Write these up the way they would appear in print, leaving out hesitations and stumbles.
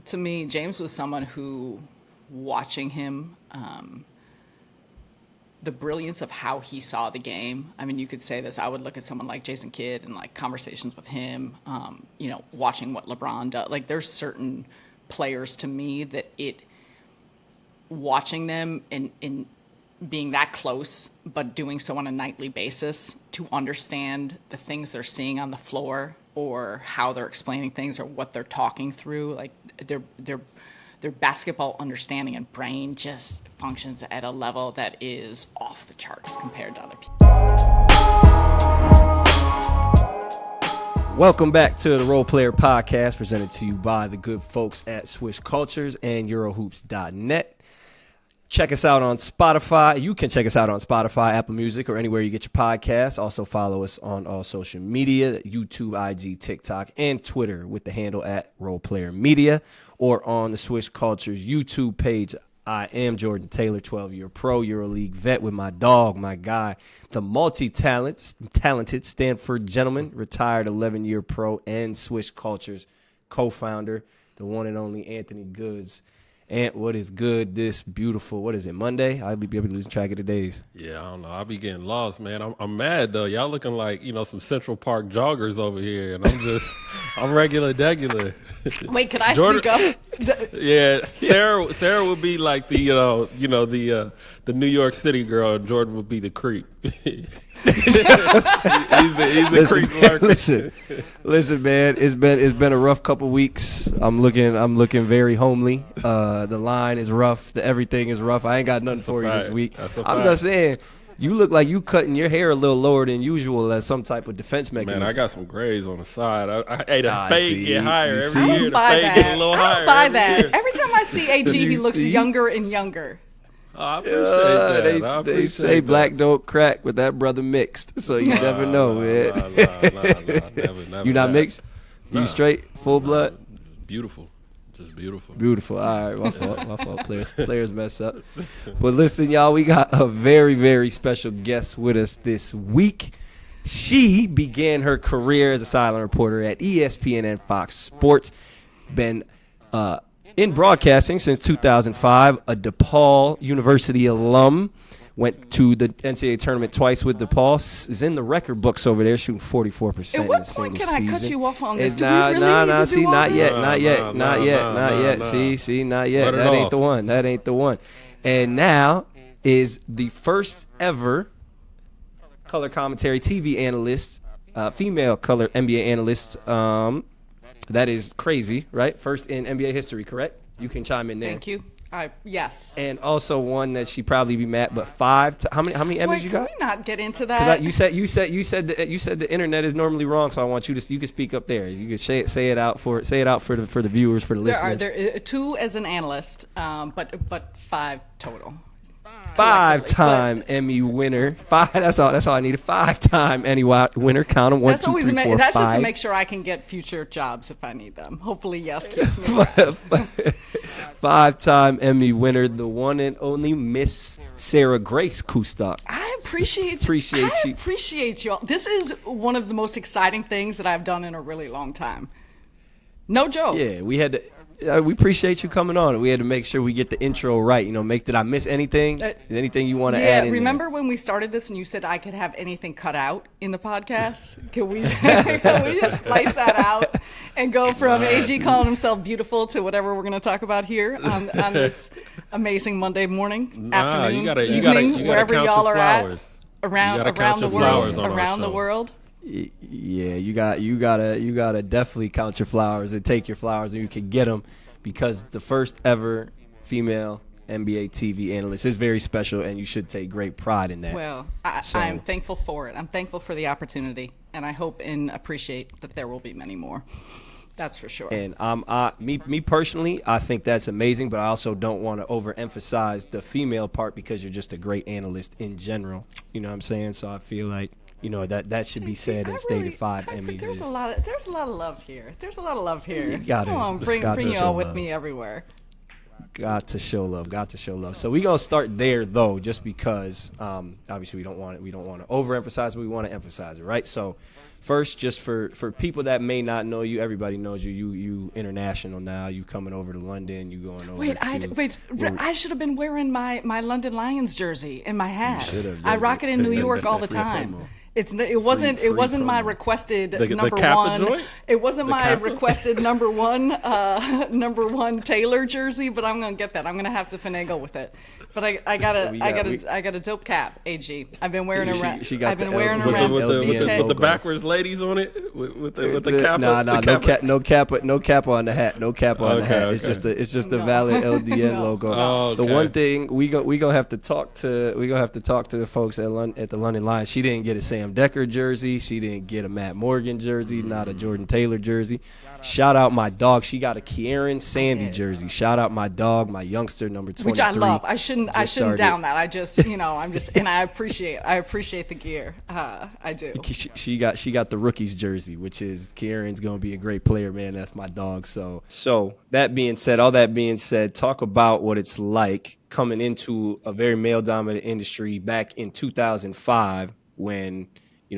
To me, James was someone who, watching him, the brilliance of how he saw the game. I mean, you could say this. I would look at someone like Jason Kidd and like conversations with him, watching what LeBron does. Like, there's certain players to me that watching them and being that close, but doing so on a nightly basis to understand the things they're seeing on the floor or how they're explaining things or what they're talking through, like their basketball understanding and brain just functions at a level that is off the charts compared to other people. Welcome back to the Role Player Podcast, presented to you by the good folks at Swish Cultures and Eurohoops.net. Check us out on Spotify. You can check us out on Spotify, Apple Music, or anywhere you get your podcasts. Also follow us on all social media, YouTube, IG, TikTok, and Twitter with the handle at Role Player Media, or on the Swish Cultures YouTube page. I am Jordan Taylor, 12-year pro, EuroLeague vet with my dog, my guy, the multi-talented Stanford gentleman, retired 11-year pro and Swish Cultures co-founder, the one and only Anthony Goods. And what is good this beautiful, what is it, Monday? I'll be able to lose track of the days. Yeah, I don't know. I'll be getting lost, man. I'm mad, though. Y'all looking like, some Central Park joggers over here, and I'm regular degular. Wait, could I speak up? Yeah, Sarah would be like the, the New York City girl, and Jordan would be the creep. he's the creep lurker. Listen, man. It's been a rough couple weeks. I'm looking very homely. The line is rough. Everything is rough. I ain't got nothing for you this week. I'm just saying, you look like you cutting your hair a little lower than usual as some type of defense mechanism. Man, I got some grays on the side. The fade get higher every year. The fade get a little higher. I don't buy that. Every time I see AG, he looks younger and younger. I appreciate that. They say black don't crack, but that brother mixed, so you never know, man. Never. You not mixed? Nah. You straight, full blood? Beautiful. Just beautiful. Beautiful. All right, my fault. Players mess up. But listen, y'all, we got a very, very special guest with us this week. She began her career as a sideline reporter at ESPN and Fox Sports. Been in broadcasting since 2005, a DePaul University alum. Went to the NCAA tournament twice with DePaul. Is in the record books over there, shooting 44%. At what point can I cut you off on this? Do we not really need to do all not this? yet. Not yet. See, not yet. That ain't the one. And now is the first ever color commentary TV analyst, female color NBA analyst. That is crazy, right? First in NBA history, correct? You can chime in there. Thank you. Yes. And also one that she probably be mad, but how many Emmys you got? Can we not get into that? You said the internet is normally wrong, so I want you can speak up there. You can say it out for the viewers, for the listeners. There are 2 as an analyst, but 5 total. 5-time Emmy winner. That's all I needed. 5-time Emmy winner. Count them. 1, 2, 3, 4, 5. That's just to make sure I can get future jobs if I need them. Hopefully, yes keeps me around. 5-time Emmy winner, the one and only Miss Sarah Grace Kustok. I appreciate you all. This is one of the most exciting things that I've done in a really long time. No joke. Yeah, we appreciate you coming on. We had to make sure we get the intro right. Did I miss anything? Anything you want to add in? Remember when we started this and you said I could have anything cut out in the podcast? Can we just slice that out and go from AG calling himself beautiful to whatever we're going to talk about here on this amazing Monday morning, afternoon, evening, wherever y'all are at, around the world. Yeah, you gotta definitely count your flowers and take your flowers, and you can get them, because the first ever female NBA TV analyst is very special, and you should take great pride in that. Well, I'm thankful for it. I'm thankful for the opportunity, and I hope and appreciate that there will be many more. That's for sure. And me personally, I think that's amazing, but I also don't want to overemphasize the female part, because you're just a great analyst in general. You know what I'm saying? So I feel like, that should be said and stated. 5 Emmys. There's a lot of love here. You gotta bring y'all with me everywhere. Got to show love. Got to show love. So we're gonna start there though, just because obviously we don't want to overemphasize, but we want to emphasize it, right? So first, just for people that may not know you, everybody knows you. You international now. You coming over to London. You going over. I should have been wearing my London Lions jersey and my hat. should have, I rock it in New York all the time. It wasn't my requested number one. Joint? It wasn't my Kappa? requested number one Taylor jersey, but I'm gonna get that. I'm gonna have to finagle with it. But I got a dope cap. AG. I've been wearing it around. I've been wearing it around. With the backwards ladies on it, with the Kappa. No cap on the hat. No cap on the hat. It's just a valid LDN logo. Oh, okay. The one thing we gonna have to talk to the folks at the London Lions. She didn't get a Sam Decker jersey. She didn't get a Matt Morgan jersey. Not a Jordan Taylor jersey. Shout out my dog. She got a Kieran Sandy jersey. Shout out my dog, my youngster, number 23. Which I love. I shouldn't down that. And I appreciate the gear. I do. She got the rookies jersey, which is Kieran's gonna be a great player, man. That's my dog. So all that being said, talk about what it's like coming into a very male dominant industry back in 2005 when,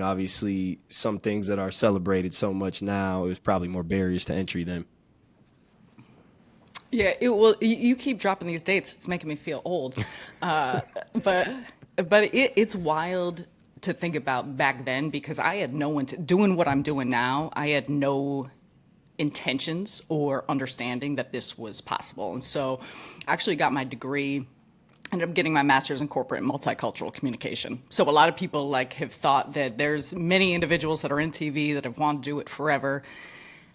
obviously some things that are celebrated so much now, it was probably more barriers to entry then. Yeah, you keep dropping these dates. It's making me feel old. But it's wild to think about back then because I had no one doing what I'm doing now. I had no intentions or understanding that this was possible. And so I actually got my degree, ended up getting my master's in corporate and multicultural communication. So a lot of people have thought that there's many individuals that are in TV that have wanted to do it forever,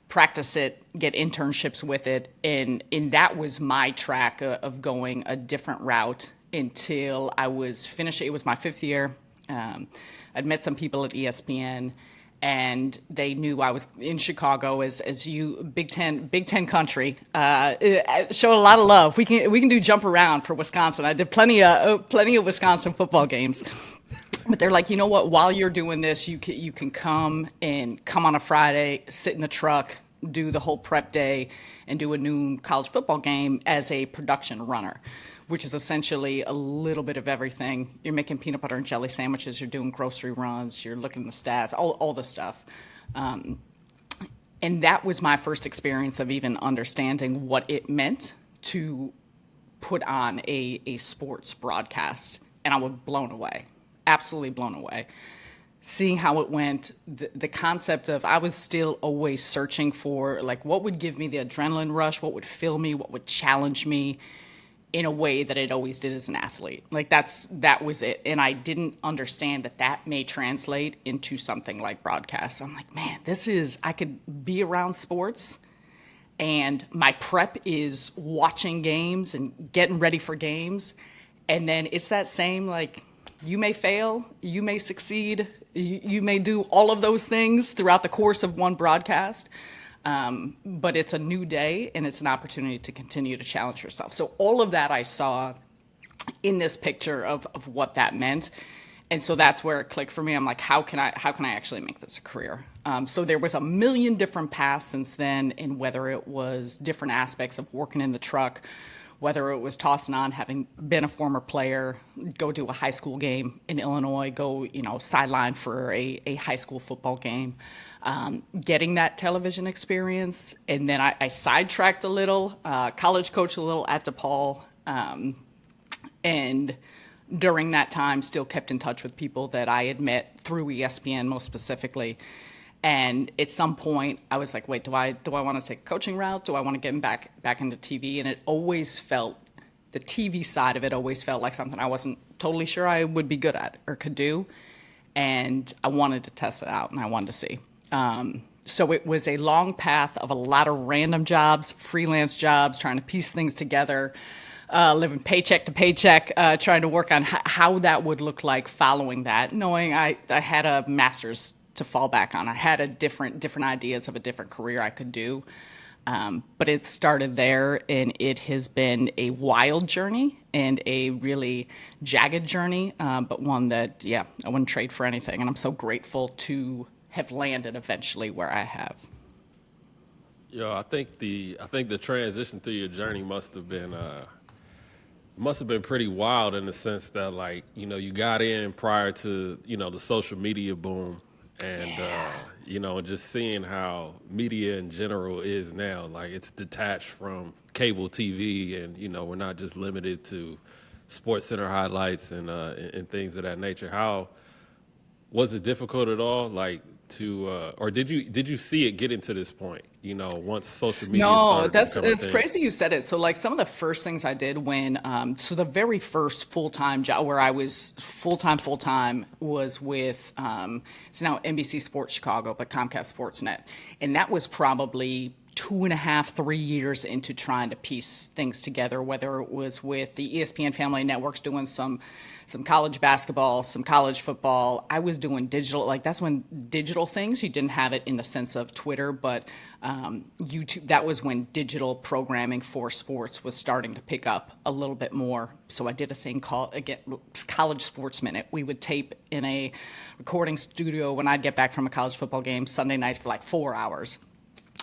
practice it, get internships with it. And that was my track of going a different route until I was finished. It was my 5th year. I'd met some people at ESPN, and they knew I was in Chicago as you Big Ten country. Show a lot of love. We can do jump around for Wisconsin. I did plenty of Wisconsin football games. But they're like, you know what? While you're doing this, you can come on a Friday, sit in the truck, do the whole prep day, and do a noon college football game as a production runner, which is essentially a little bit of everything. You're making peanut butter and jelly sandwiches. You're doing grocery runs. You're looking at the stats, all the stuff. And that was my first experience of even understanding what it meant to put on a sports broadcast. And I was blown away. Absolutely blown away. Seeing how it went, the concept of I was still always searching for what would give me the adrenaline rush, what would fill me, what would challenge me in a way that it always did as an athlete. That was it. And I didn't understand that may translate into something like broadcast. I'm like, man, I could be around sports and my prep is watching games and getting ready for games. And then it's that same, you may fail, you may succeed, you may do all of those things throughout the course of one broadcast, but it's a new day and it's an opportunity to continue to challenge yourself. So all of that I saw in this picture of what that meant, and so that's where it clicked for me. I'm like, how can I actually make this a career? So there was a million different paths since then, and whether it was different aspects of working in the truck, whether it was tossing on, having been a former player, go do a high school game in Illinois, go, sideline for a high school football game, getting that television experience. And then I sidetracked a little, college coached a little at DePaul, and during that time still kept in touch with people that I had met through ESPN most specifically. And at some point, I was like, wait, do I want to take a coaching route? Do I want to get back into TV? And it always felt, the TV side of it always felt like something I wasn't totally sure I would be good at or could do. And I wanted to test it out, and I wanted to see. So it was a long path of a lot of random jobs, freelance jobs, trying to piece things together, living paycheck to paycheck, trying to work on how that would look like following that, knowing I had a master's to fall back on. I had different ideas of a different career I could do. But it started there, and it has been a wild journey and a really jagged journey, but one that, I wouldn't trade for anything. And I'm so grateful to have landed eventually where I have. Yo, I think the transition through your journey must have been pretty wild in the sense that, like, you got in prior to the social media boom, and Yeah. just seeing how media in general is now, like, it's detached from cable TV, and we're not just limited to Sports Center highlights and things of that nature. How was it difficult at all, like, to or did you see it get into this point? Once social media No, started to that's become a it's thing. crazy you said it. So like some of the first things I did when so the very first full-time job where I was full-time was with it's now NBC Sports Chicago, but Comcast Sportsnet. And that was probably 2.5, 3 years into trying to piece things together, whether it was with the ESPN family networks doing some college basketball, some college football. I was doing digital, like that's when digital things, you didn't have it in the sense of Twitter, but YouTube, that was when digital programming for sports was starting to pick up a little bit more. So I did a thing called, again, College Sports Minute. We would tape in a recording studio when I'd get back from a college football game Sunday nights for like 4 hours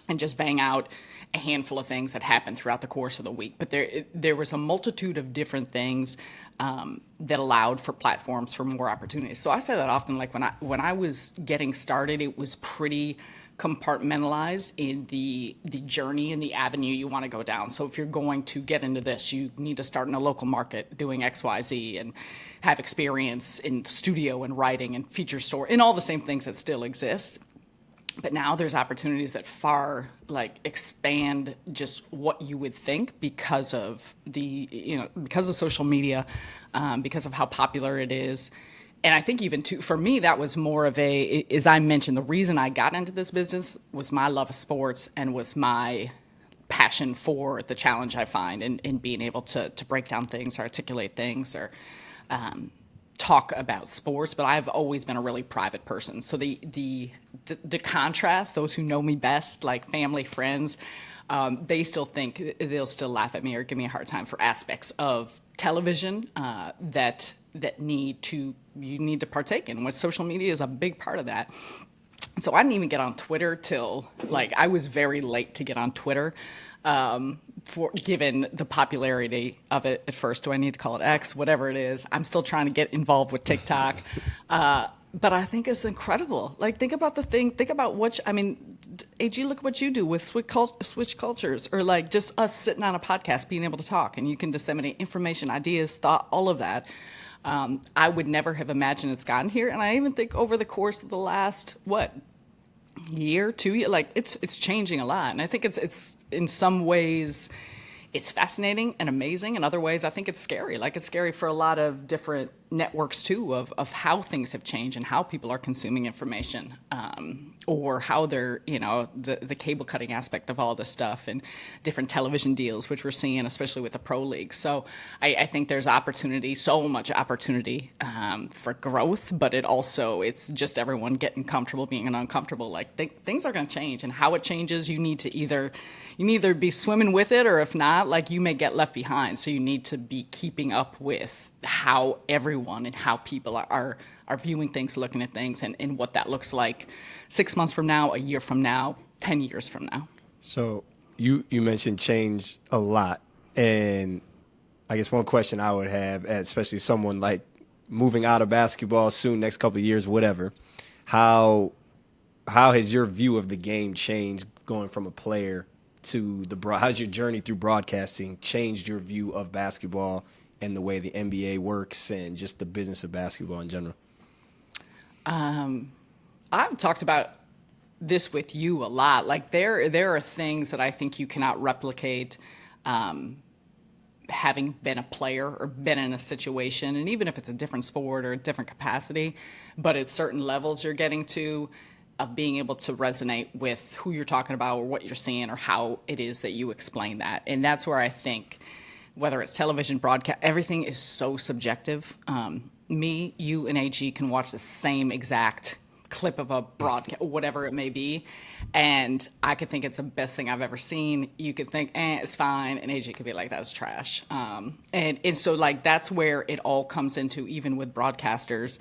and just bang out a handful of things that happened throughout the course of the week. But there was a multitude of different things that allowed for platforms for more opportunities. So I say that often, like when I was getting started, it was pretty compartmentalized in the journey and the avenue you want to go down. So if you're going to get into this, you need to start in a local market doing XYZ and have experience in studio and writing and feature story and all the same things that still exist. But now there's opportunities that far like expand just what you would think because of because of social media, because of how popular it is. And I think even for me, that was more of as I mentioned, the reason I got into this business was my love of sports and was my passion for the challenge I find in being able to break down things, or articulate things, or talk about sports. But I've always been a really private person. So the contrast, those who know me best, like family, friends, they still think they'll still laugh at me or give me a hard time for aspects of television that you need to partake in. With social media is a big part of that. So I didn't even get on Twitter till like I was very late to get on Twitter. For given the popularity of it at first, do I need to call it X? Whatever it is, I'm still trying to get involved with TikTok. But I think it's incredible. Like, think about AG, look at what you do with Switch Cultures, or like just us sitting on a podcast, being able to talk, and you can disseminate information, ideas, thought, all of that. I would never have imagined it's gotten here. And I even think over the course of the last, year, 2 years, like it's changing a lot. And I think it's in some ways it's fascinating and amazing. In other ways, I think it's scary. Like it's scary for a lot of different networks too, of how things have changed and how people are consuming information, or how they're, the cable cutting aspect of all this stuff and different television deals, which we're seeing, especially with the pro league. So I think there's opportunity, so much opportunity for growth, but it's just everyone getting comfortable being uncomfortable. Like things are going to change, and how it changes, you need to either be swimming with it, or if not, like you may get left behind. So you need to be keeping up with how everyone and how people are viewing things, looking at things, and what that looks like 6 months from now, a year from now, 10 years from now. So you mentioned change a lot, and I guess one question I would have, especially someone like moving out of basketball soon, next couple of years, whatever, how has your view of the game changed going from a player to how's your journey through broadcasting changed your view of basketball and the way the NBA works and just the business of basketball in general? I've talked about this with you a lot. Like there are things that I think you cannot replicate, having been a player or been in a situation, and even if it's a different sport or a different capacity, but at certain levels you're getting to, of being able to resonate with who you're talking about or what you're seeing or how it is that you explain that. And that's where I think, whether it's television, broadcast, everything is so subjective. Me, you, and AG can watch the same exact clip of a broadcast, whatever it may be, and I could think it's the best thing I've ever seen. You could think, it's fine, and AG could be like, that's trash. And so like that's where it all comes into, even with broadcasters,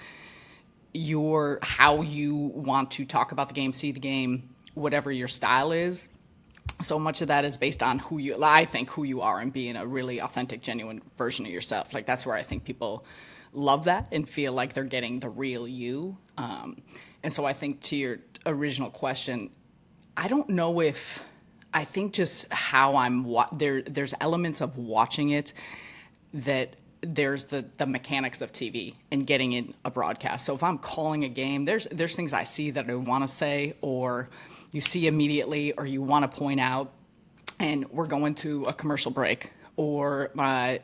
how you want to talk about the game, see the game, whatever your style is So much of that is based on I think who you are and being a really authentic, genuine version of yourself. Like that's where I think people love that and feel like they're getting the real you. And so I think to your original question, I don't know if I think just how there's elements of watching it that there's the mechanics of TV and getting in a broadcast. So if I'm calling a game, there's things I see that I want to say, or you see immediately, or you want to point out, and we're going to a commercial break, or my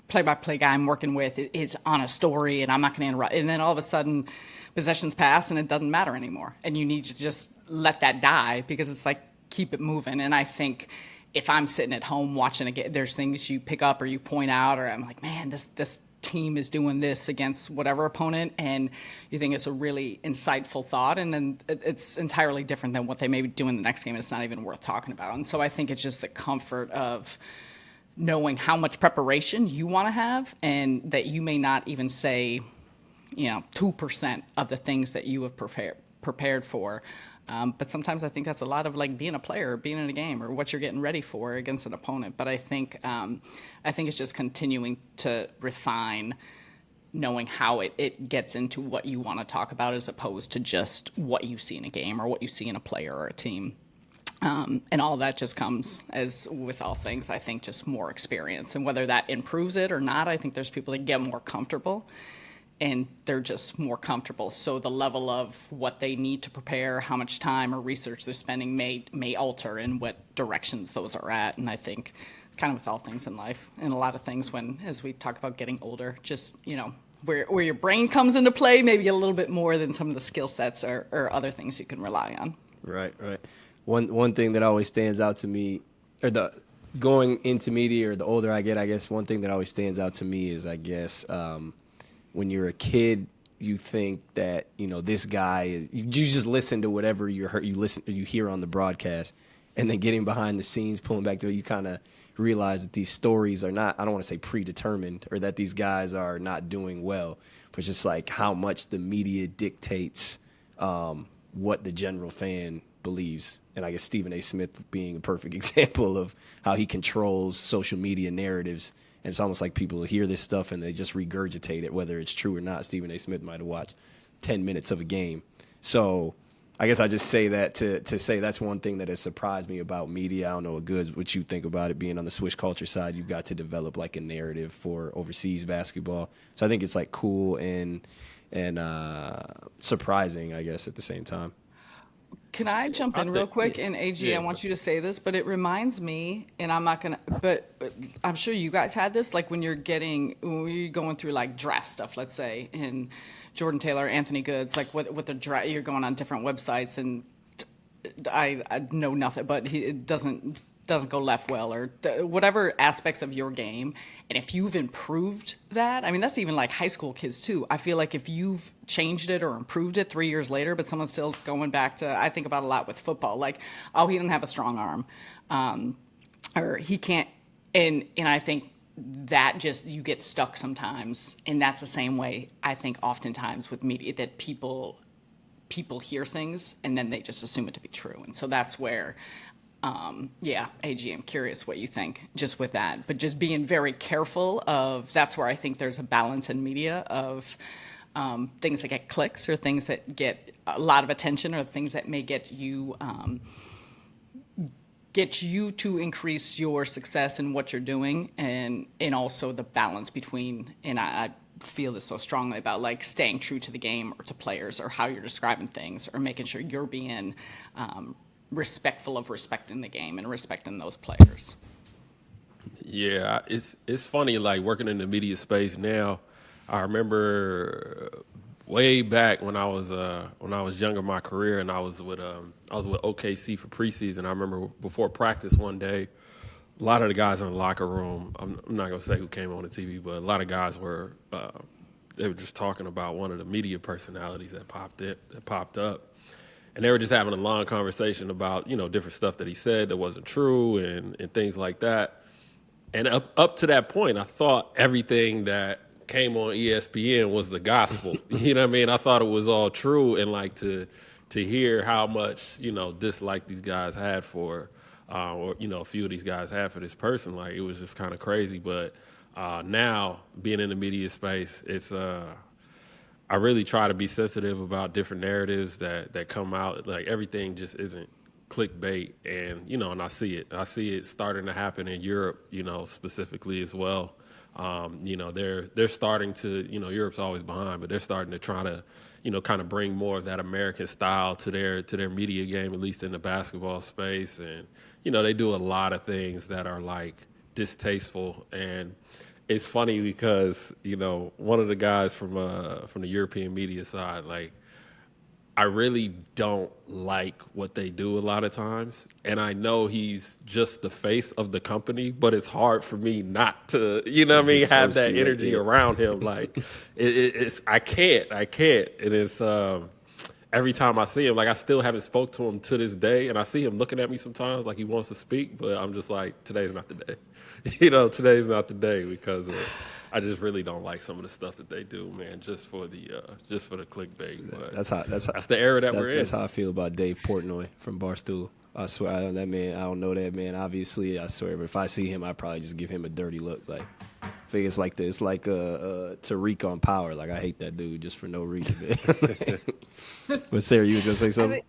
play-by-play guy I'm working with is on a story, and I'm not going to interrupt. And then all of a sudden, possessions pass, and it doesn't matter anymore. And you need to just let that die because it's like, keep it moving. And I think if I'm sitting at home watching a game, there's things you pick up or you point out, or I'm like, man, this team is doing this against whatever opponent, and you think it's a really insightful thought, and then it's entirely different than what they may be doing the next game, and it's not even worth talking about. And so I think it's just the comfort of knowing how much preparation you want to have, and that you may not even say, 2% of the things that you have prepared for. But sometimes I think that's a lot of like being a player, or being in a game, or what you're getting ready for against an opponent. But I think it's just continuing to refine, knowing how it gets into what you want to talk about, as opposed to just what you see in a game or what you see in a player or a team. And all that just comes, as with all things, I think, just more experience. And whether that improves it or not, I think there's people that get more comfortable, and they're just more comfortable. So the level of what they need to prepare, how much time or research they're spending may alter in what directions those are at. And I think it's kind of with all things in life, and a lot of things as we talk about getting older, just, where your brain comes into play, maybe a little bit more than some of the skill sets or other things you can rely on. Right. One thing that always stands out to me, or going into media, or the older I get, I guess one thing that always stands out to me is, I guess, when you're a kid, you think that this guy you just listen to whatever you hear on the broadcast, and then getting behind the scenes, pulling back to it, you kind of realize that these stories are not, I don't want to say predetermined, or that these guys are not doing well, but just like how much the media dictates what the general fan believes. And I guess Stephen A. Smith being a perfect example of how he controls social media narratives. And it's almost like people hear this stuff and they just regurgitate it, whether it's true or not. Stephen A. Smith might have watched 10 minutes of a game. So I guess I just say that to say that's one thing that has surprised me about media. I don't know what you think about it, being on the Swish culture side. You've got to develop like a narrative for overseas basketball. So I think it's like cool and surprising, I guess, at the same time. Can I jump in real quick? And AG, I want you to say this, but it reminds me, and I'm not gonna, but I'm sure you guys had this, like when you're going through like draft stuff, let's say, and Jordan Taylor, Anthony Goods, like what the draft, you're going on different websites, and I know nothing, but it doesn't go left well, or whatever aspects of your game. And if you've improved that, I mean, that's even like high school kids too. I feel like if you've changed it or improved it 3 years later, but someone's still going back to, I think about a lot with football, like, oh, he didn't have a strong arm, or he can't, and I think that just, you get stuck sometimes. And that's the same way, I think, oftentimes with media, that people hear things and then they just assume it to be true. And so that's where, AG, I'm curious what you think just with that. But just being very careful that's where I think there's a balance in media of things that get clicks, or things that get a lot of attention, or things that may get you to increase your success in what you're doing, and also the balance between, and I feel this so strongly about, like, staying true to the game or to players, or how you're describing things, or making sure you're being respectful of respecting the game and respecting those players. Yeah, it's funny, like working in the media space now. I remember way back when I was younger in my career, and I was with OKC for preseason. I remember before practice one day, a lot of the guys in the locker room, I'm not gonna say who came on the TV, but a lot of guys were they were just talking about one of the media personalities that popped up. And they were just having a long conversation about, different stuff that he said that wasn't true, and things like that. And up to that point, I thought everything that came on ESPN was the gospel. You know what I mean? I thought it was all true, and like to hear how much, dislike these guys had for or a few of these guys have for this person. Like, it was just kind of crazy. But now being in the media space, it's I really try to be sensitive about different narratives that come out. Like, everything just isn't clickbait, and I see it starting to happen in Europe, specifically as well. They're starting to, Europe's always behind, but they're starting to try to, kind of bring more of that American style to their media game, at least in the basketball space. And they do a lot of things that are like distasteful. And it's funny because one of the guys from the European media side, like, I really don't like what they do a lot of times. And I know he's just the face of the company, but it's hard for me not to, have that energy around him. Like, it's I can't. And it's every time I see him, like, I still haven't spoke to him to this day. And I see him looking at me sometimes like he wants to speak, but I'm just like, today's not the day. Today's not the day, because I just really don't like some of the stuff that they do, man, just for the clickbait. But that's the era that we're in. That's how I feel about Dave Portnoy from Barstool. I swear, I don't know that man. Obviously, I swear, but if I see him, I'd probably just give him a dirty look. Like, I think it's like this, like Tariq on Power. Like, I hate that dude just for no reason, man. But Sarah, you was gonna say something?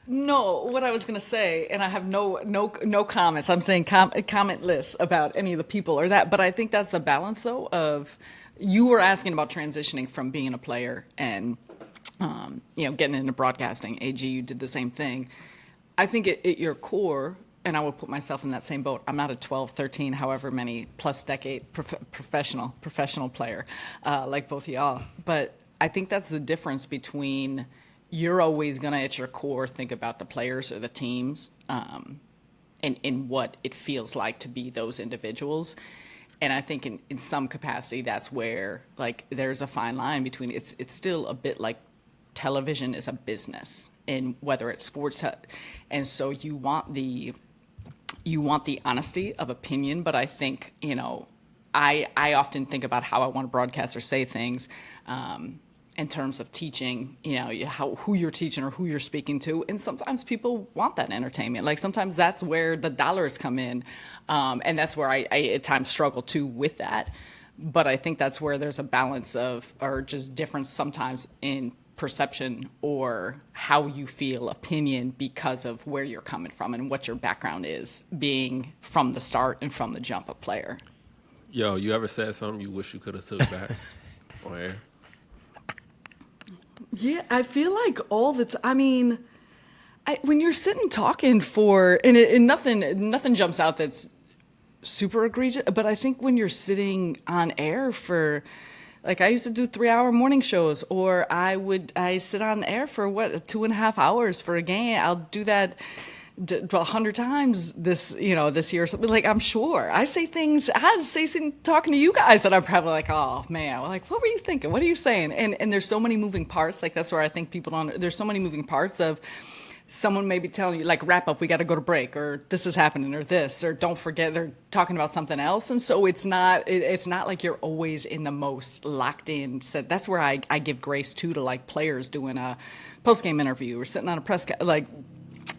No, what I was going to say, and I have no comments. I'm saying commentless about any of the people or that. But I think that's the balance, though, of you were asking about transitioning from being a player and getting into broadcasting. AG, you did the same thing. I think at your core, and I will put myself in that same boat. I'm not a 12, 13, however many plus decade professional player like both of y'all. But I think that's the difference between. You're always going to, at your core, think about the players or the teams and what it feels like to be those individuals. And I think in some capacity, that's where, like, there's a fine line between it's still a bit like television is a business, and whether it's sports. And so you want the honesty of opinion, but I think, I often think about how I want to broadcast or say things. In terms of teaching, who you're teaching or who you're speaking to. And sometimes people want that entertainment. Like, sometimes that's where the dollars come in. And that's where I at times struggle too with that. But I think that's where there's a balance or just difference sometimes in perception or how you feel opinion because of where you're coming from and what your background is, being from the start and from the jump a player. Yo, you ever said something you wish you could have took back on air? Yeah, I feel like all the time. I mean, when you're sitting talking and nothing jumps out that's super egregious. But I think when you're sitting on air for, like, I used to do 3-hour morning shows, or I sit on air for 2.5 hours for a game. I'll do that 100 times this year or something. Like, I'm sure I say things, I had to say something talking to you guys that I'm probably like, oh man, like, what were you thinking? What are you saying? And there's so many moving parts. Like, that's where I think there's so many moving parts of someone maybe telling you, like, wrap up, we got to go to break, or this is happening, or this, or don't forget they're talking about something else. And so it's not like you're always in the most locked in. So that's where I give grace to like players doing a post-game interview or sitting on a like,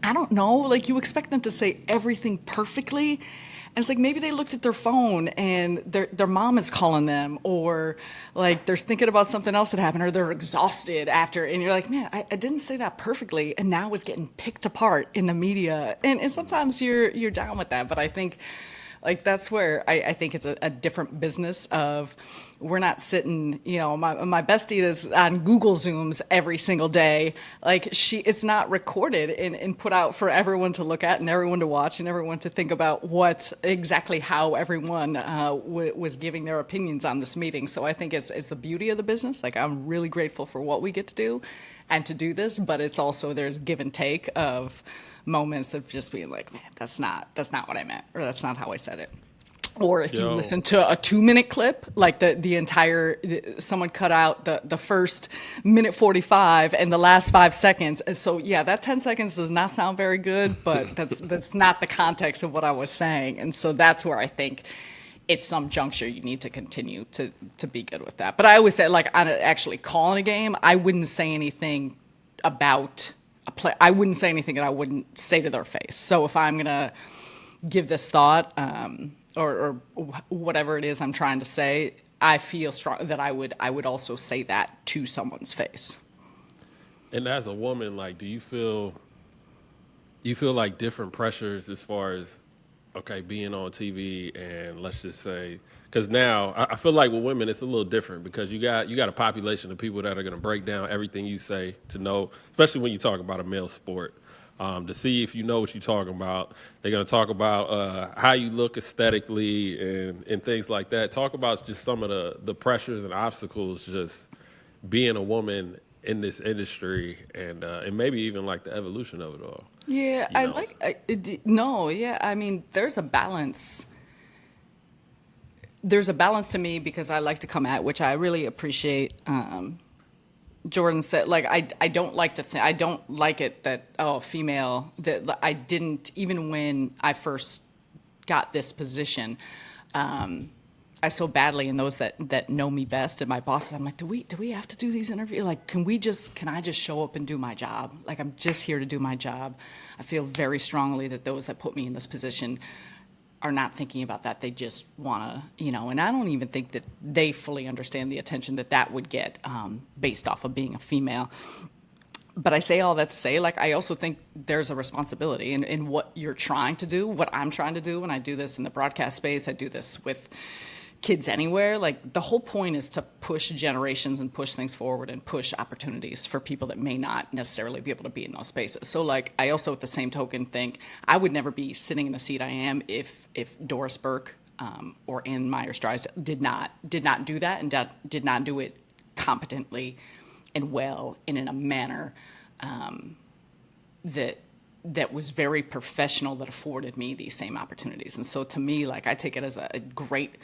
I don't know, like, you expect them to say everything perfectly. And it's like, maybe they looked at their phone and their mom is calling them, or like they're thinking about something else that happened, or they're exhausted after. And you're like, man, I didn't say that perfectly. And now it's getting picked apart in the media. And sometimes you're down with that. But I think, like, that's where I think it's a different business of, we're not sitting, my bestie is on Google Zooms every single day. Like, it's not recorded and put out for everyone to look at and everyone to watch and everyone to think about how everyone was giving their opinions on this meeting. So I think it's the beauty of the business. Like, I'm really grateful for what we get to do and to do this, but it's also, there's give and take of moments of just being like, man, that's not what I meant, or that's not how I said it. Or if you listen to a 2-minute clip, like the entire, someone cut out the first minute 45 and the last 5 seconds. And so, yeah, that 10 seconds does not sound very good, but that's not the context of what I was saying. And so that's where I think at some juncture you need to continue to be good with that. But I always say, like, on actually calling a game, I wouldn't say anything about I wouldn't say anything that I wouldn't say to their face. So if I'm gonna give this thought, or whatever it is I'm trying to say, I feel strong that I would also say that to someone's face. And as a woman, like, do you feel like different pressures as far as, okay, being on TV and let's just say, because now I feel like with women it's a little different because you got a population of people that are going to break down everything you say to know, especially when you talk about a male sport, to see if you know what you're talking about. They're going to talk about how you look aesthetically and things like that. Talk about just some of the pressures and obstacles just being a woman in this industry and maybe even like the evolution of it all. Yeah, I mean, there's a balance. There's a balance to me because I like to come at, which I really appreciate. Jordan said, like, I don't like to think, I don't like it that, female, that I didn't, even when I first got this position, I so badly, and those that know me best and my bosses, I'm like, do we have to do these interviews? Like, can I just show up and do my job? Like, I'm just here to do my job. I feel very strongly that those that put me in this position are not thinking about that. They just want to, and I don't even think that they fully understand the attention that would get based off of being a female. But I say all that to say, like, I also think there's a responsibility in what you're trying to do, what I'm trying to do when I do this in the broadcast space. I do this with kids anywhere. Like, the whole point is to push generations and push things forward and push opportunities for people that may not necessarily be able to be in those spaces. So, like, I also, at the same token, think I would never be sitting in the seat I am if Doris Burke or Ann Myers-Dries did not do that and did not do it competently and well and in a manner that was very professional, that afforded me these same opportunities. And so, to me, like, I take it as a great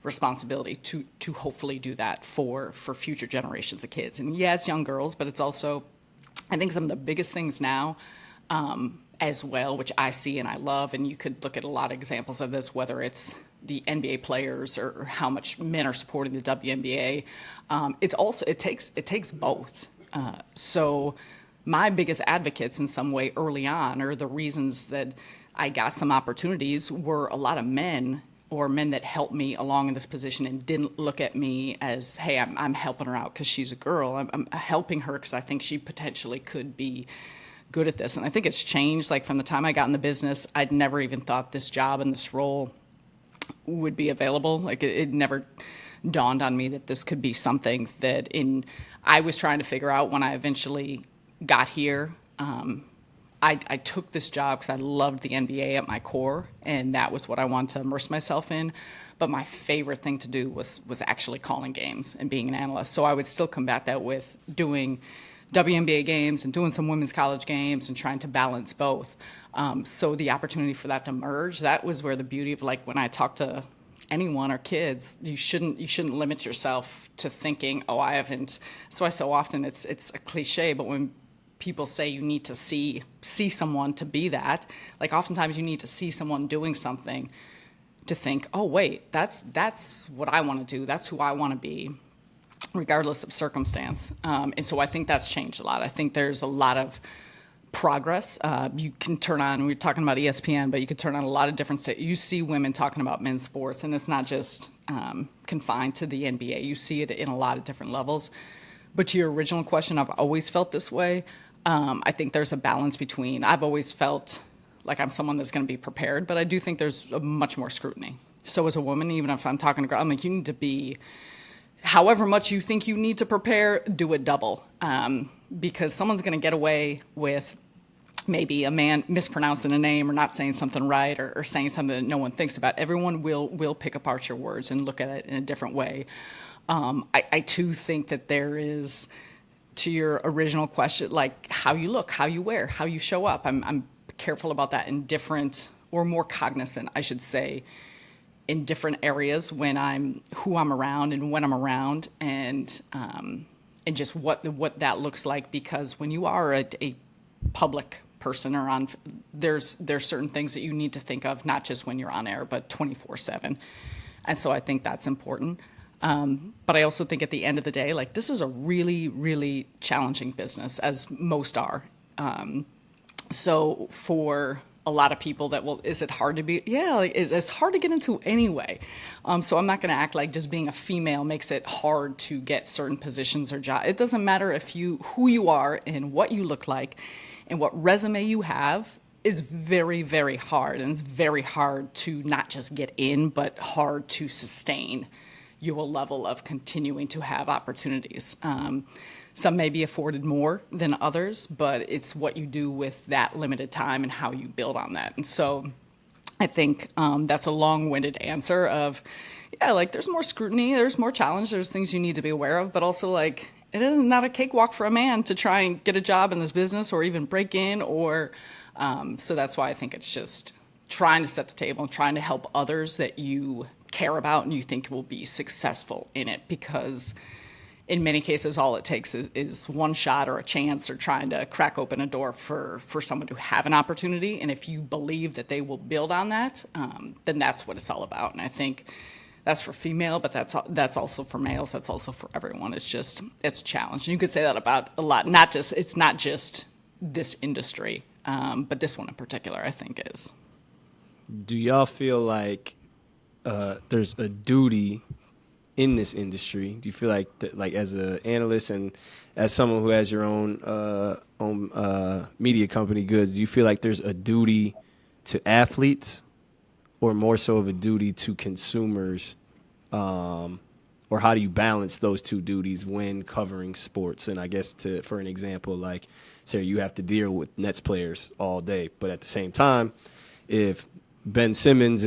responsibility to hopefully do that for future generations of kids. And yeah, it's young girls, but it's also, I think, some of the biggest things now as well, which I see and I love, and you could look at a lot of examples of this, whether it's the NBA players or how much men are supporting the WNBA. It takes both. So my biggest advocates in some way early on, or the reasons that I got some opportunities, were a lot of men, or men that helped me along in this position and didn't look at me as, hey, I'm helping her out because she's a girl. I'm helping her because I think she potentially could be good at this. And I think it's changed. Like, from the time I got in the business, I'd never even thought this job and this role would be available. Like, it never dawned on me that this could be something that I was trying to figure out when I eventually got here. I took this job because I loved the NBA at my core, and that was what I wanted to immerse myself in. But my favorite thing to do was actually calling games and being an analyst. So I would still combat that with doing WNBA games and doing some women's college games and trying to balance both. So the opportunity for that to merge, that was where the beauty of, like, when I talk to anyone or kids, you shouldn't limit yourself to thinking, I haven't. So often it's a cliche, but when people say you need to see someone to be that, like, oftentimes you need to see someone doing something to think, oh wait, that's what I want to do, that's who I want to be, regardless of circumstance. And so I think that's changed a lot. I think there's a lot of progress. You can turn on, we were talking about ESPN, but you could turn on a lot of different you see women talking about men's sports, and it's not just confined to the NBA. You see it in a lot of different levels. But to your original question, I've always felt this way. I think there's a balance between, I've always felt like I'm someone that's going to be prepared, but I do think there's much more scrutiny. So as a woman, even if I'm talking to girls, I'm like, you need to be, however much you think you need to prepare, do it double. Because someone's going to get away with maybe a man mispronouncing a name or not saying something right, or saying something that no one thinks about. Everyone will pick apart your words and look at it in a different way. I too think that there is, to your original question, like, how you look, how you wear, how you show up. I'm careful about that in different, or more cognizant, I should say, in different areas when who I'm around and when I'm around, and just what that looks like. Because when you are a public person or there's certain things that you need to think of, not just when you're on air, but 24/7. And so I think that's important. But I also think at the end of the day, like, this is a really, really challenging business, as most are. So for a lot of people is it hard to be? Yeah, like, it's hard to get into anyway. So I'm not going to act like just being a female makes it hard to get certain positions or jobs. It doesn't matter who you are and what you look like and what resume you have is very, very hard. And it's very hard to not just get in, but hard to sustain your level of continuing to have opportunities. Some may be afforded more than others, but it's what you do with that limited time and how you build on that. And so I think that's a long-winded answer of, yeah, like there's more scrutiny, there's more challenge, there's things you need to be aware of, but also like it is not a cakewalk for a man to try and get a job in this business or even break in or so that's why I think it's just trying to set the table and trying to help others that you care about and you think will be successful in it because in many cases, all it takes is one shot or a chance or trying to crack open a door for someone to have an opportunity. And if you believe that they will build on that, then that's what it's all about. And I think that's for female, but that's also for males. That's also for everyone. It's a challenge. And you could say that about a lot. It's not just this industry, but this one in particular, I think is. Do y'all feel like there's a duty in this industry? Do you feel like like as an analyst and as someone who has your own media company goods, do you feel like there's a duty to athletes or more so of a duty to consumers? Or how do you balance those two duties when covering sports? And I guess for an example, like, Sarah, you have to deal with Nets players all day, but at the same time, if Ben Simmons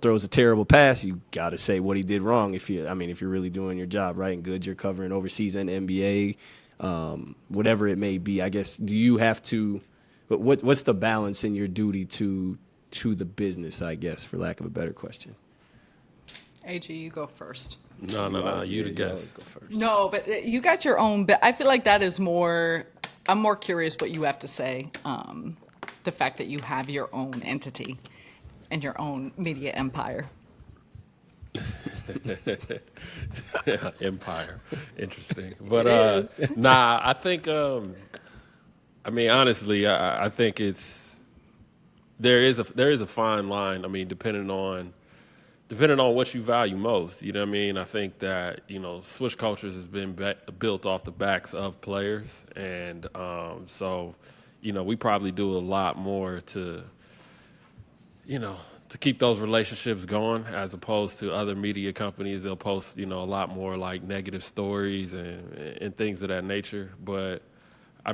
throws a terrible pass, you got to say what he did wrong. If you're really doing your job right and good, you're covering overseas and NBA, whatever it may be. I guess, do you have to? What's the balance in your duty to the business? I guess, for lack of a better question. AG, you go first. No. You the guest. Go first. No, but you got your own. But I feel like that is more. I'm more curious what you have to say. The fact that you have your own entity and your own media empire. Empire, interesting. But I think. Honestly, I think there is a fine line. I mean, depending on what you value most. You know what I mean? I think that, Swish Cultures has been built off the backs of players. And so, we probably do a lot more to keep those relationships going as opposed to other media companies. They'll post, a lot more like negative stories and things of that nature. But, I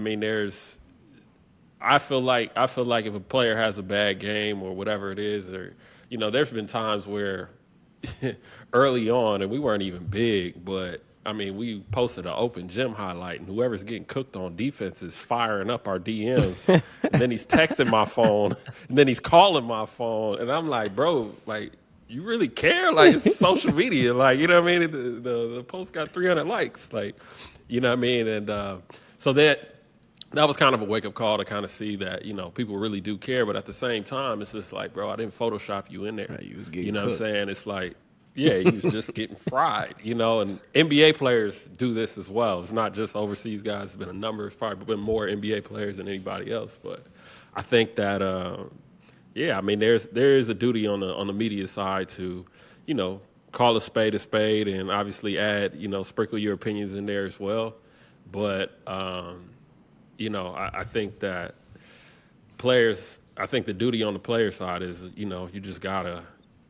feel like if a player has a bad game or whatever it is, or there's been times where early on, and we weren't even big, but we posted an open gym highlight, and whoever's getting cooked on defense is firing up our DMs, and then he's texting my phone, and then he's calling my phone, and I'm like, bro, like, you really care? Like, it's social media, like, you know what I mean? The post got 300 likes, like, you know what I mean? And so that was kind of a wake-up call to kind of see that, people really do care. But at the same time, it's just like, bro, I didn't Photoshop you in there. Right, you was getting what I'm cooked. saying? It's like, yeah, you was just getting fried, and NBA players do this as well. It's not just overseas guys. There's been it's probably been more NBA players than anybody else. But I think that, there is a duty on the media side to, call a spade, and obviously add, sprinkle your opinions in there as well. But, I think that I think the duty on the player side is, you just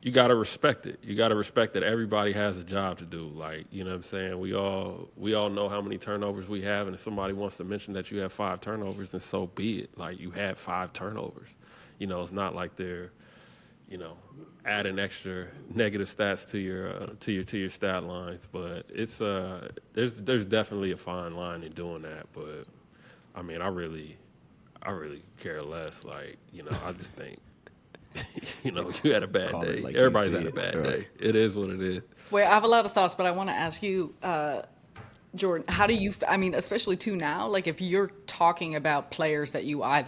you gotta respect it. You gotta respect that everybody has a job to do. Like, you know what I'm saying? We all know how many turnovers we have, and if somebody wants to mention that you have 5 turnovers, then so be it. Like, you had 5 turnovers. It's not like they're, adding extra negative stats to your stat lines. But it's there's definitely a fine line in doing that. But I really care less. Like, I just think, you had a bad Call day. it like you Everybody's see had a it, bad right. day. It is what it is. Wait, I have a lot of thoughts, but I want to ask you, Jordan, how do you, especially too now, like if you're talking about players that you I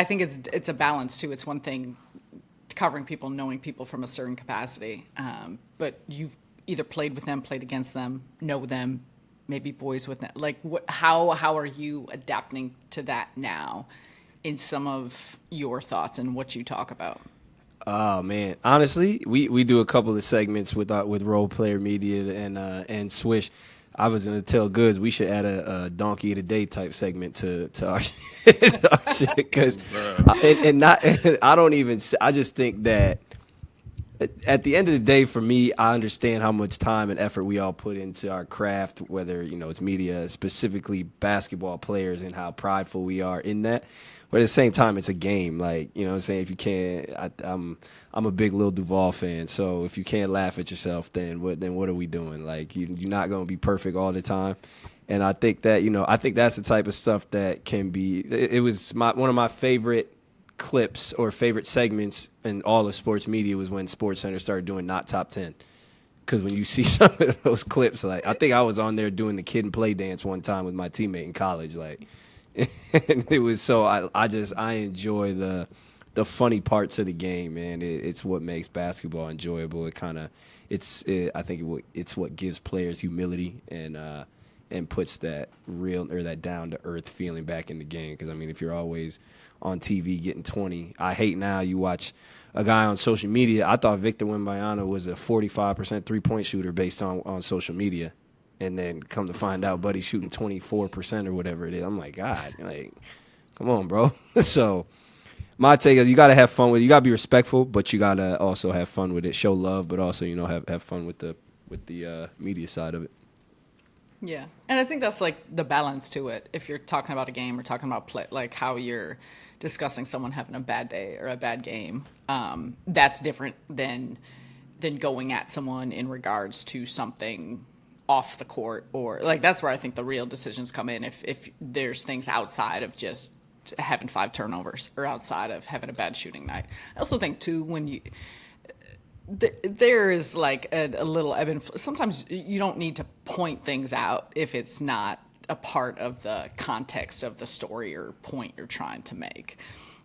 think it's a balance too. It's one thing covering people, knowing people from a certain capacity, but you've either played with them, played against them, know them, maybe boys with like how are you adapting to that now in some of your thoughts and what you talk about? Oh man, honestly, we do a couple of segments with Role Player Media and Swish. I was gonna tell Goods we should add a donkey of the day type segment to our, our shit because and not I don't even I just think that at the end of the day, for me, I understand how much time and effort we all put into our craft, whether it's media, specifically basketball players, and how prideful we are in that. But at the same time, it's a game. Like, you know what I'm saying? If you can't, I'm a big Lil Duval fan. So if you can't laugh at yourself, then what are we doing? Like, you're not going to be perfect all the time. And I think that, I think that's the type of stuff that can be. It was one of my favorite clips or favorite segments in all of sports media was when SportsCenter started doing not top 10. Because when you see some of those clips, like I think I was on there doing the kid and play dance one time with my teammate in college, like, and it was so I enjoy the funny parts of the game, man. It's what makes basketball enjoyable. I think it's what gives players humility and puts that real or that down to earth feeling back in the game. Because I mean, if you're always on TV getting 20, I hate now you watch a guy on social media. I thought Victor Wembanyama was a 45% 3-point shooter based on social media, and then come to find out, buddy's shooting 24% or whatever it is. I'm like, God, like, come on, bro. So my take is you got to have fun with it. You got to be respectful, but you got to also have fun with it. Show love, but also have fun with the media side of it. Yeah, and I think that's like the balance to it. If you're talking about a game or talking about play, like how you're discussing someone having a bad day or a bad game, that's different than going at someone in regards to something off the court, or like that's where I think the real decisions come in. If there's things outside of just having 5 turnovers or outside of having a bad shooting night. I also think too when there is like a little ebb and flow. Sometimes you don't need to point things out if it's not a part of the context of the story or point you're trying to make.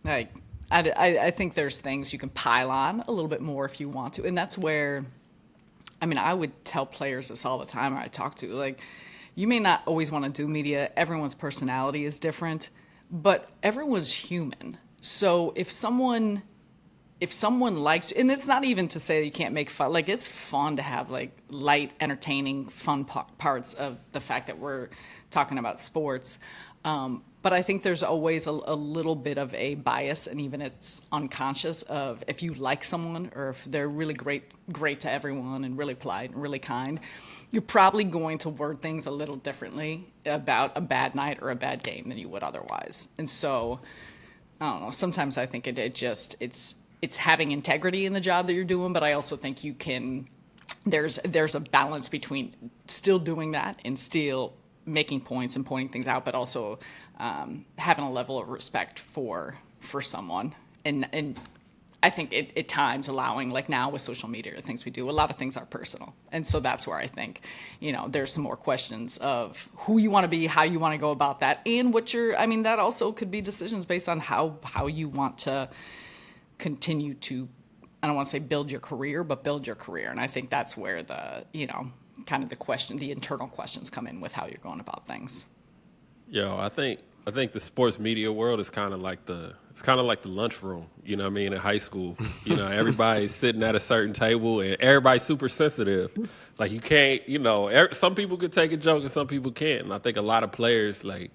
Like, I think there's things you can pile on a little bit more if you want to. And that's where, I mean, I would tell players this all the time I talk to. Like, you may not always want to do media. Everyone's personality is different, but everyone's human. So if someone likes, and it's not even to say that you can't make fun, like it's fun to have like light, entertaining, fun parts of the fact that we're talking about sports. But I think there's always a little bit of a bias, and even it's unconscious of if you like someone or if they're really great to everyone and really polite and really kind, you're probably going to word things a little differently about a bad night or a bad game than you would otherwise. And so, I don't know, sometimes I think it's having integrity in the job that you're doing, but I also think there's a balance between still doing that and still making points and pointing things out, but also having a level of respect for someone. And I think at times allowing, like now with social media or things we do, a lot of things are personal. And so that's where I think, there's some more questions of who you want to be, how you want to go about that, and that also could be decisions based on how you want to continue to, I don't want to say build your career, but build your career. And I think that's where the, kind of the internal questions come in with how you're going about things. I think the sports media world is kind of like the lunchroom, you know what I mean, in high school. Everybody's sitting at a certain table and everybody's super sensitive. Like you can't, some people could take a joke and some people can't. And I think a lot of players, like,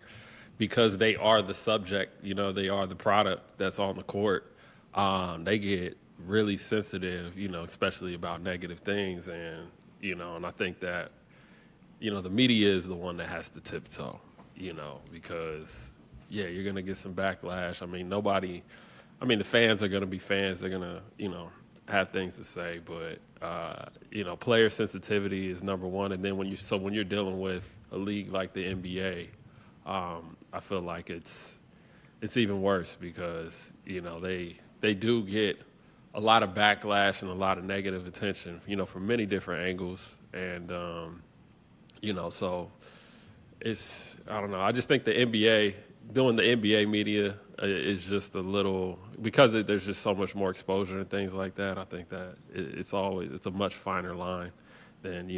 because they are the subject, they are the product that's on the court, they get really sensitive, especially about negative things. And, and I think that, the media is the one that has to tiptoe, because, you're going to get some backlash. I mean, the fans are going to be fans. They're going to, have things to say. But, player sensitivity is number one. And then when you're dealing with a league like the NBA, I feel like it's even worse because, they do get a lot of backlash and a lot of negative attention, from many different angles. And, so it's, I don't know. I just think the NBA, doing the NBA media is just a little, because there's just so much more exposure and things like that. I think that it's a much finer line than,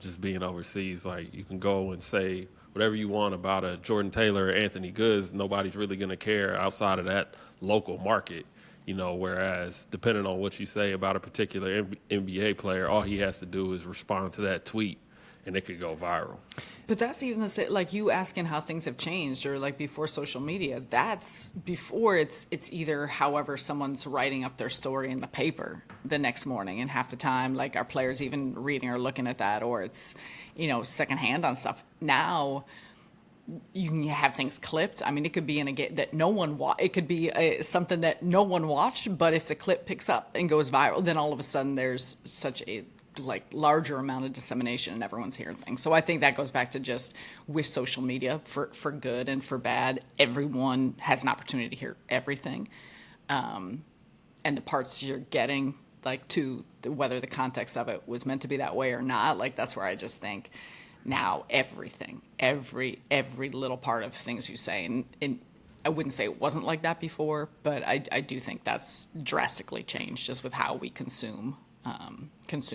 just being overseas. Like, you can go and say whatever you want about a Jordan Taylor or Anthony Goods. Nobody's really going to care outside of that local market. Whereas depending on what you say about a particular NBA player, all he has to do is respond to that tweet and it could go viral. But that's even like you asking how things have changed, or like before social media. That's before it's either however someone's writing up their story in the paper the next morning, and half the time like our players even reading or looking at that, or it's secondhand on stuff. Now you can have things clipped. I mean, it could be in a game that no one it could be something that no one watched, but if the clip picks up and goes viral, then all of a sudden there's such a larger amount of dissemination and everyone's hearing things. So I think that goes back to just with social media, for good and for bad, everyone has an opportunity to hear everything. And the parts you're getting, like, to whether the context of it was meant to be that way or not, like, that's where I just think now everything, every little part of things you say, and I wouldn't say it wasn't like that before, but I do think that's drastically changed just with how we consume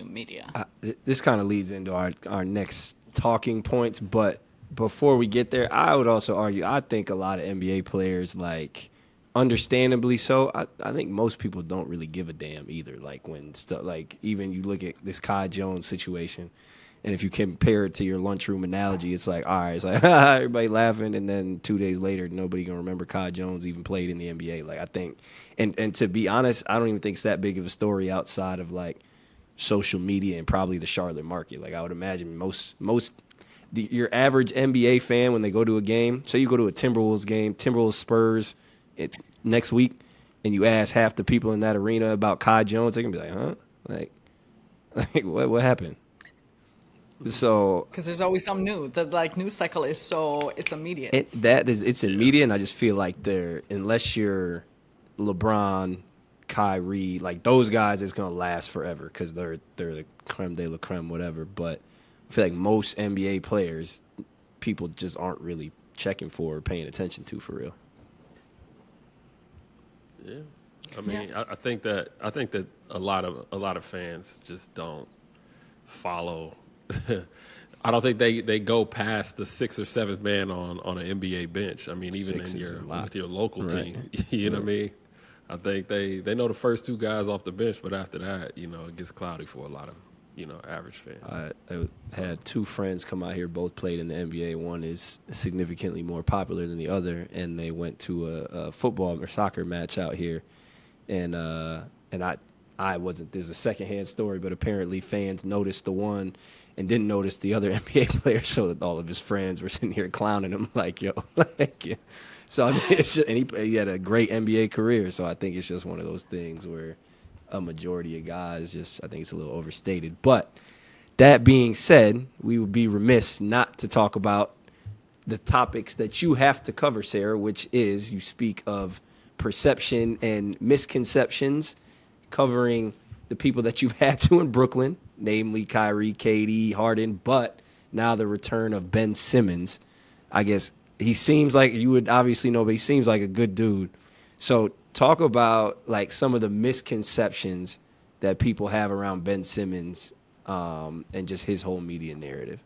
media. This kind of leads into our next talking points, but before we get there, I would also argue, I think a lot of NBA players, like, understandably so, I think most people don't really give a damn either. Like, when stuff, like, even you look at this Kai Jones situation, and if you compare it to your lunchroom analogy, it's like, all right, it's like, everybody laughing, and then 2 days later, nobody gonna remember Kai Jones even played in the NBA. Like, I think, and to be honest, I don't even think it's that big of a story outside of, like, social media and probably the Charlotte market. Like, I would imagine your average NBA fan, when they go to a game, say you go to a Timberwolves game, Timberwolves Spurs next week, and you ask half the people in that arena about Kai Jones, they're gonna be like, huh? Like what happened? So, because there's always something new. The news cycle is it's immediate. It's immediate, and I just feel like unless you're LeBron, Kyrie, like, those guys, it's gonna last forever because they're the creme de la creme, whatever. But I feel like most NBA players, people just aren't really checking for or paying attention to, for real. Yeah, I mean, yeah. I think that a lot of fans just don't follow. I don't think they go past the 6th or 7th man on an NBA bench. I mean, even with your local team, you know what I mean? I think they know the first 2 guys off the bench, but after that, it gets cloudy for a lot of, average fans. I had 2 friends come out here, both played in the NBA. One is significantly more popular than the other, and they went to a football or soccer match out here, and I wasn't. There's a secondhand story, but apparently fans noticed the one and didn't notice the other NBA player, so that all of his friends were sitting here clowning him like, yo, like, yeah. So I mean, and he had a great NBA career. So I think it's just one of those things where a majority of guys I think it's a little overstated. But that being said, we would be remiss not to talk about the topics that you have to cover, Sarah, which is, you speak of perception and misconceptions, covering the people that you've had to in Brooklyn, namely Kyrie, KD, Harden, but now the return of Ben Simmons. I guess he seems like, you would obviously know, but he seems like a good dude. So talk about, like, some of the misconceptions that people have around Ben Simmons, and just his whole media narrative.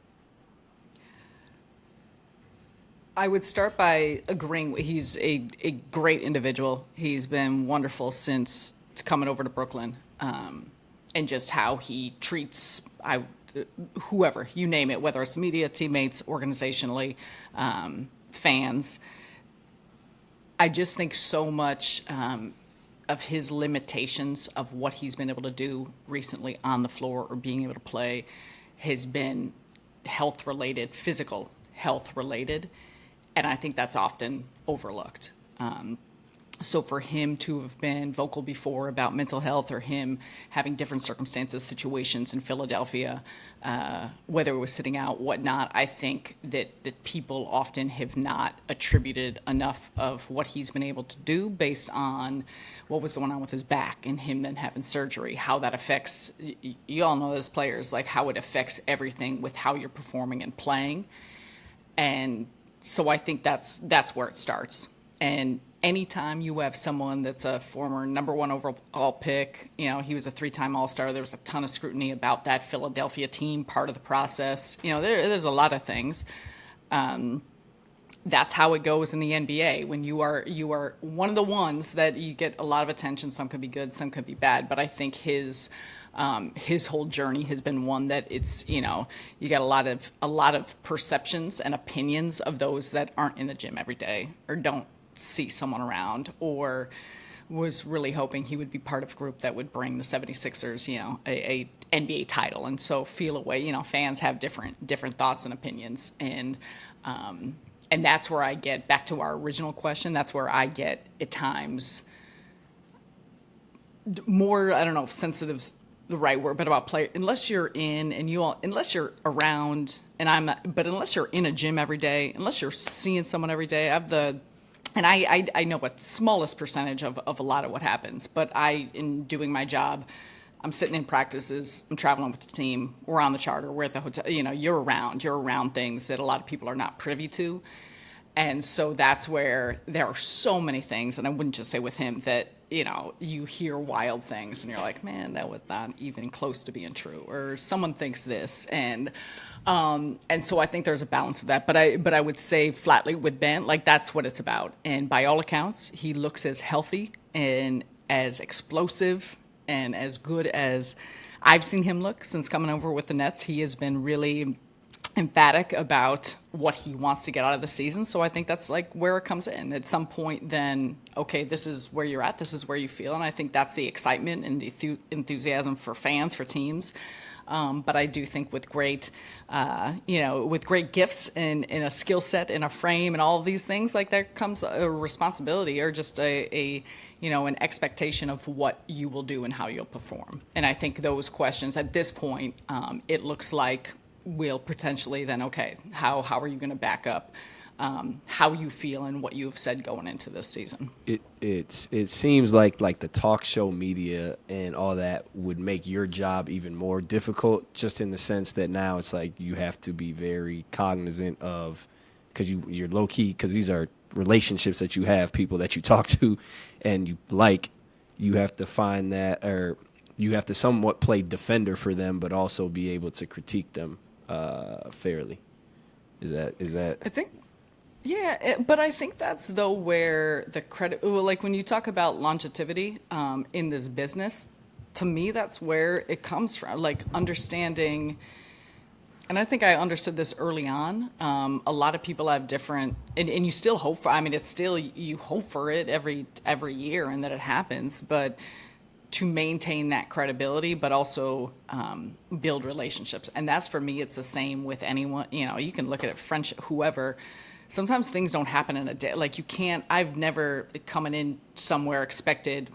I would start by agreeing. He's a great individual. He's been wonderful since coming over to Brooklyn, and just how he treats whoever, you name it, whether it's media, teammates, organizationally, fans. I just think so much of his limitations of what he's been able to do recently on the floor or being able to play has been health-related, physical health-related, and I think that's often overlooked. So for him to have been vocal before about mental health, or him having different circumstances, situations in Philadelphia, whether it was sitting out, whatnot, I think that people often have not attributed enough of what he's been able to do based on what was going on with his back and him then having surgery, how that affects, you all know as players, like how it affects everything with how you're performing and playing. And so I think that's where it starts. And anytime you have someone that's a former number one overall pick, he was a 3-time All-Star. There was a ton of scrutiny about that Philadelphia team, part of the process. There's a lot of things. That's how it goes in the NBA. When you are one of the ones that you get a lot of attention. Some could be good, some could be bad. But I think his whole journey has been one that it's you got a lot of perceptions and opinions of those that aren't in the gym every day or don't see someone around, or was really hoping he would be part of a group that would bring the 76ers, a NBA title. And so feel a way, fans have different thoughts and opinions. And that's where I get back to our original question. That's where I get at times more, I don't know if sensitive's the right word, but about play, unless you're in and unless you're around, but unless you're in a gym every day, unless you're seeing someone every day, I know a smallest percentage of a lot of what happens, but in doing my job, I'm sitting in practices, I'm traveling with the team, we're on the charter, we're at the hotel, you're around things that a lot of people are not privy to. And so that's where there are so many things, and I wouldn't just say with him, that, you hear wild things and you're like, man, that was not even close to being true, or someone thinks this. And so I think there's a balance of that. But I would say flatly with Ben, like, that's what it's about. And by all accounts, he looks as healthy and as explosive and as good as I've seen him look since coming over with the Nets. He has been really emphatic about what he wants to get out of the season. So I think that's like where it comes in. At some point, then, okay, this is where you're at, this is where you feel. And I think that's the excitement and the enthusiasm for fans, for teams. But I do think with great, with great gifts and a skill set and a frame and all of these things, like, there comes a responsibility, or just an expectation of what you will do and how you'll perform. And I think those questions at this point, it looks like will potentially then, okay, how are you going to back up how you feel and what you've said going into this season? It seems like the talk show media and all that would make your job even more difficult, just in the sense that now it's like you have to be very cognizant of, because you're low key, because these are relationships that you have, people that you talk to and you have to find that, or you have to somewhat play defender for them, but also be able to critique them fairly. Is that? I think, yeah, but I think that's though where the credit, like when you talk about longevity in this business, to me that's where it comes from, like understanding. And I think I understood this early on. A lot of people have different, and you still hope for. I mean, it's still, you hope for it every year and that it happens, but to maintain that credibility, but also build relationships. And that's, for me, it's the same with anyone. You can look at it, friendship, whoever. Sometimes things don't happen in a day. Like, you can't, I've never coming in somewhere expected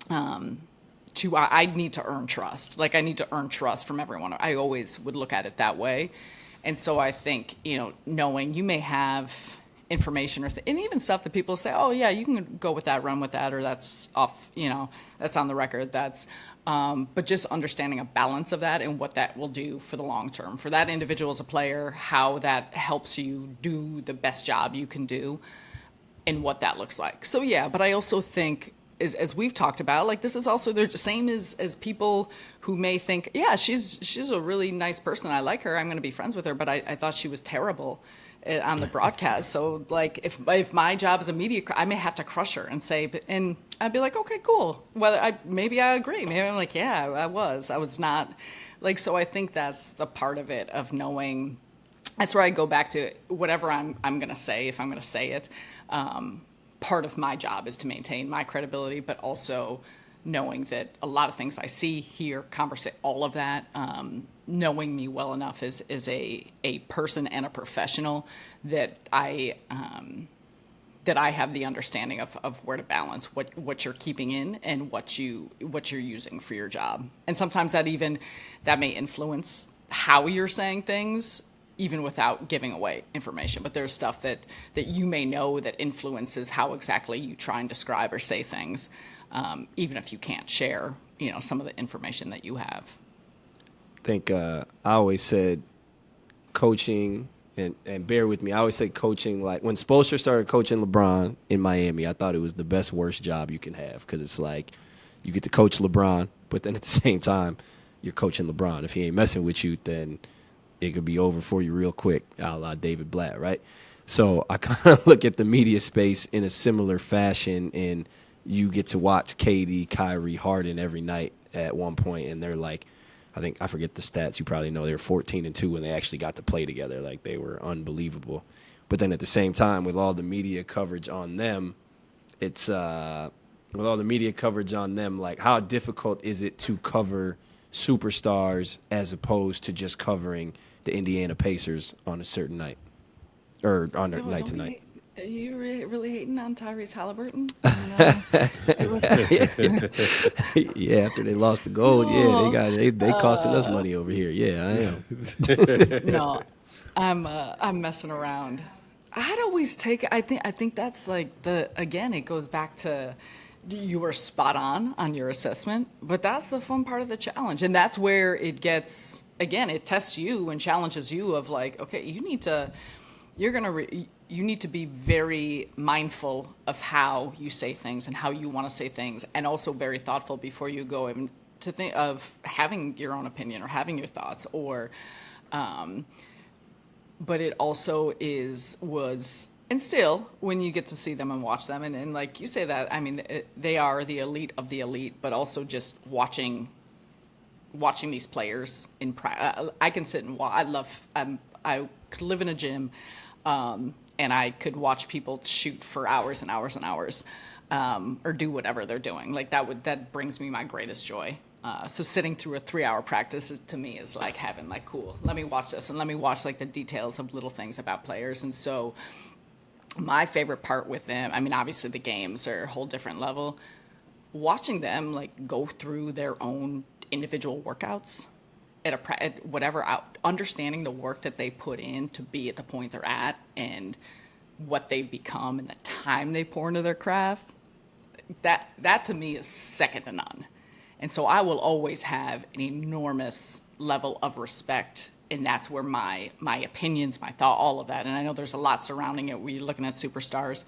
I need to earn trust. Like, I need to earn trust from everyone. I always would look at it that way. And so I think, knowing you may have information and even stuff that people say, oh yeah, you can go with that, run with that, or that's off, that's on the record. But just understanding a balance of that and what that will do for the long term, for that individual as a player, how that helps you do the best job you can do and what that looks like. So yeah, but I also think, as we've talked about, like, this is also the same as people who may think, yeah, she's a really nice person, I like her, I'm going to be friends with her, but I thought she was terrible on the broadcast. So, like, if my job as a media, I may have to crush her and say, and I'd be like, okay, cool. Maybe I agree. Maybe I'm like, yeah, I was not, like, so I think that's the part of it, of knowing. That's where I go back to whatever I'm going to say, if I'm going to say it. Part of my job is to maintain my credibility, but also knowing that a lot of things I see, hear, converse, all of that, knowing me well enough as a person and a professional, that I have the understanding of where to balance what you're keeping in and what you're using for your job. And sometimes that may influence how you're saying things, even without giving away information. But there's stuff that you may know that influences how exactly you try and describe or say things, even if you can't share, some of the information that you have. I think I always said coaching and bear with me. I always say coaching, like when Spoelstra started coaching LeBron in Miami, I thought it was the best worst job you can have because it's like you get to coach LeBron, but then at the same time you're coaching LeBron. If he ain't messing with you, then it could be over for you real quick, a la David Blatt, right? So I kind of look at the media space in a similar fashion, and you get to watch KD, Kyrie, Harden every night at one point, and they're like, I forget the stats. You probably know they were 14-2 when they actually got to play together. Like they were unbelievable. But then at the same time, with all the media coverage on them, it's like how difficult is it to cover superstars as opposed to just covering the Indiana Pacers on a certain night or on a night to night? Are you really hating on Tyrese Halliburton? Yeah, after they lost the gold, they costing us money over here. Yeah, I am. No, I'm messing around. I'd always take. I think that's like again. It goes back to you were spot on your assessment, but that's the fun part of the challenge, and that's where it gets. Again, it tests you and challenges you of like, okay, you need to. You need to be very mindful of how you say things and how you want to say things, and also very thoughtful before you go in to think of having your own opinion or having your thoughts. Or, but it also was, and still, when you get to see them and watch them, and like you say that, I mean, they are the elite of the elite, but also just watching these players in practice. I can sit and watch. I could live in a gym. And I could watch people shoot for hours and hours and hours, or do whatever they're doing. Like that brings me my greatest joy. So sitting through a 3-hour practice to me is like heaven. Like, cool, let me watch this and let me watch like the details of little things about players. And so my favorite part with them, I mean, obviously the games are a whole different level. Watching them like go through their own individual workouts at whatever, understanding the work that they put in to be at the point they're at and what they become and the time they pour into their craft, that to me is second to none. And so I will always have an enormous level of respect, and that's where my opinions, my thought, all of that, and I know there's a lot surrounding it. We're looking at superstars.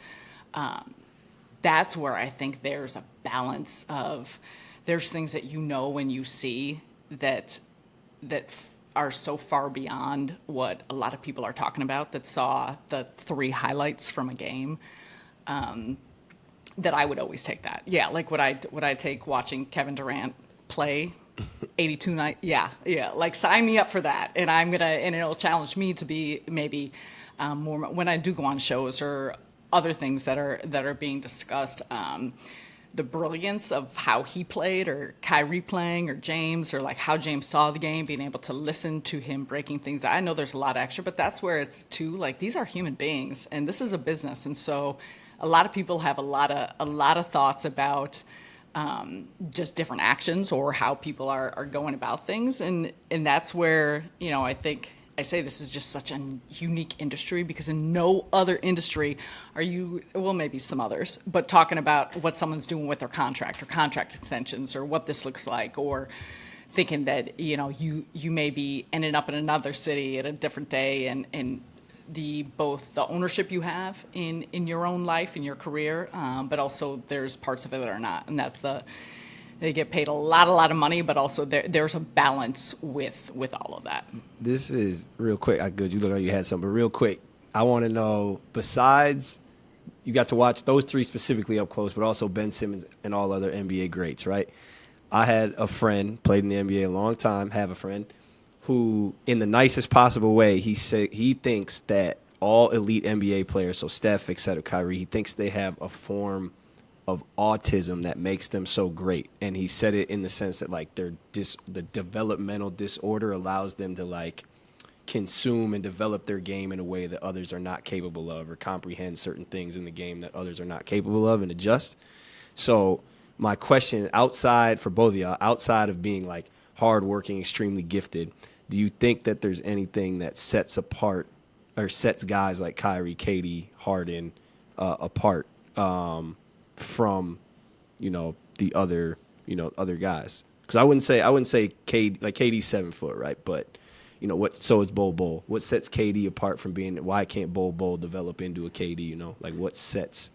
That's where I think there's a balance of, there's things that you know when you see that are so far beyond what a lot of people are talking about that saw the 3 highlights from a game, that I would always take that. Yeah, like would I take watching Kevin Durant play 82 night? Yeah, like sign me up for that. And and it'll challenge me to be maybe more when I do go on shows or other things that are being discussed. The brilliance of how he played, or Kyrie playing, or James, or like how James saw the game, being able to listen to him breaking things. I know there's a lot of extra, but that's where it's too, like, these are human beings and this is a business. And so a lot of people have a lot of thoughts about just different actions or how people are going about things. And that's where, I think I say this is just such a unique industry, because in no other industry are you, well, maybe some others, but talking about what someone's doing with their contract or contract extensions or what this looks like, or thinking that, you may be ending up in another city at a different day, and both the ownership you have in your own life, in your career, but also there's parts of it that are not. And that's they get paid a lot of money, but also there's a balance with all of that. This is real quick. Good. You look like you had something, but real quick, I want to know, besides you got to watch those 3 specifically up close, but also Ben Simmons and all other NBA greats, right? I had a friend, played in the NBA a long time, have a friend, who, in the nicest possible way, he thinks that all elite NBA players, so Steph, et cetera, Kyrie, he thinks they have a form of autism that makes them so great. And he said it in the sense that, like, the developmental disorder allows them to, like, consume and develop their game in a way that others are not capable of, or comprehend certain things in the game that others are not capable of, and adjust. So my question, outside, for both of y'all, outside of being, like, hardworking, extremely gifted, do you think that there's anything that sets apart or sets guys like Kyrie, KD, Harden apart from, the other guys? Because I wouldn't say KD, like KD's 7 foot, right? But You know, so is Bol. What sets KD apart from being, why can't Bol develop into a KD, you know? Like, what sets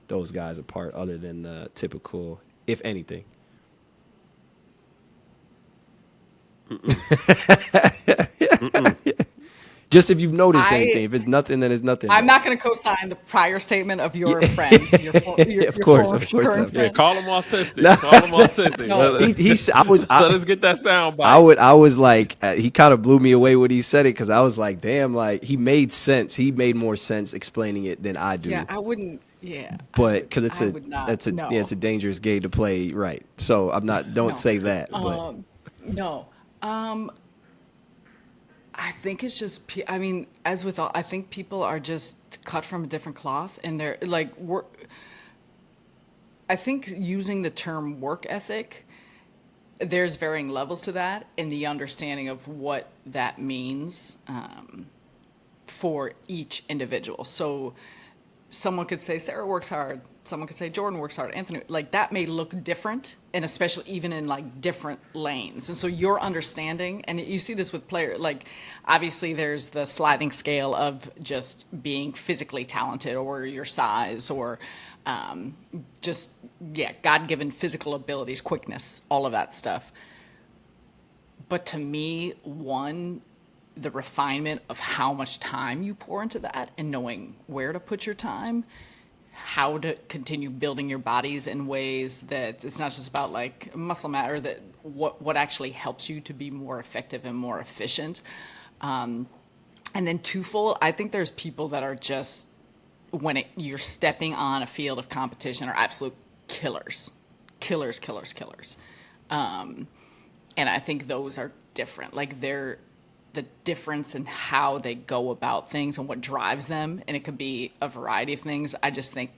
those guys apart other than the typical, if anything? Just if you've noticed anything. If it's nothing, then it's nothing. I'm not going to co-sign the prior statement of your friend, your Of course current not. Yeah, friend. call him autistic. Call him autistic. No. Let us get that sound bite. I was like, he kind of blew me away when he said it, because I was like, damn, like, he made sense. He made more sense explaining it than I do. Yeah, I wouldn't. Yeah, But because it's no. a dangerous game to play, right? So I'm not. Don't No. say that. But No. I think it's just, I mean, as with all, I think people are just cut from a different cloth, and they're like, I think using the term work ethic, there's varying levels to that in the understanding of what that means for each individual. So someone could say Sarah works hard. Someone could say Jordan works hard. Anthony, like, that may look different, and especially even in like different lanes. And so your understanding, and you see this with players, like, obviously there's the sliding scale of just being physically talented, or your size, or God-given physical abilities, quickness, all of that stuff. But to me, the refinement of how much time you pour into that, and knowing where to put your time, how to continue building your bodies in ways that it's not just about like muscle matter, that what actually helps you to be more effective and more efficient. And then twofold, I think there's people that are just, when you're stepping on a field of competition, are absolute killers. And I think those are different. Like, they're the difference in how they go about things and what drives them. And it could be a variety of things. I just think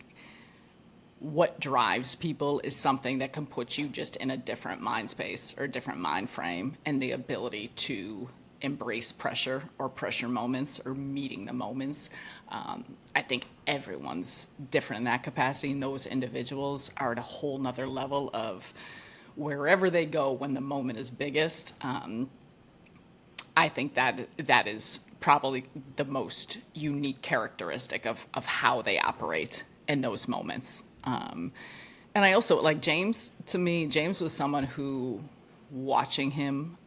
what drives people is something that can put you just in a different mind space or a different mind frame, and the ability to embrace pressure or pressure moments or meeting the moments. I think everyone's different in that capacity, and those individuals are at a whole nother level of wherever they go when the moment is biggest. I think that is probably the most unique characteristic of how they operate in those moments. And I also, like, James, to me, James was someone who, watching him,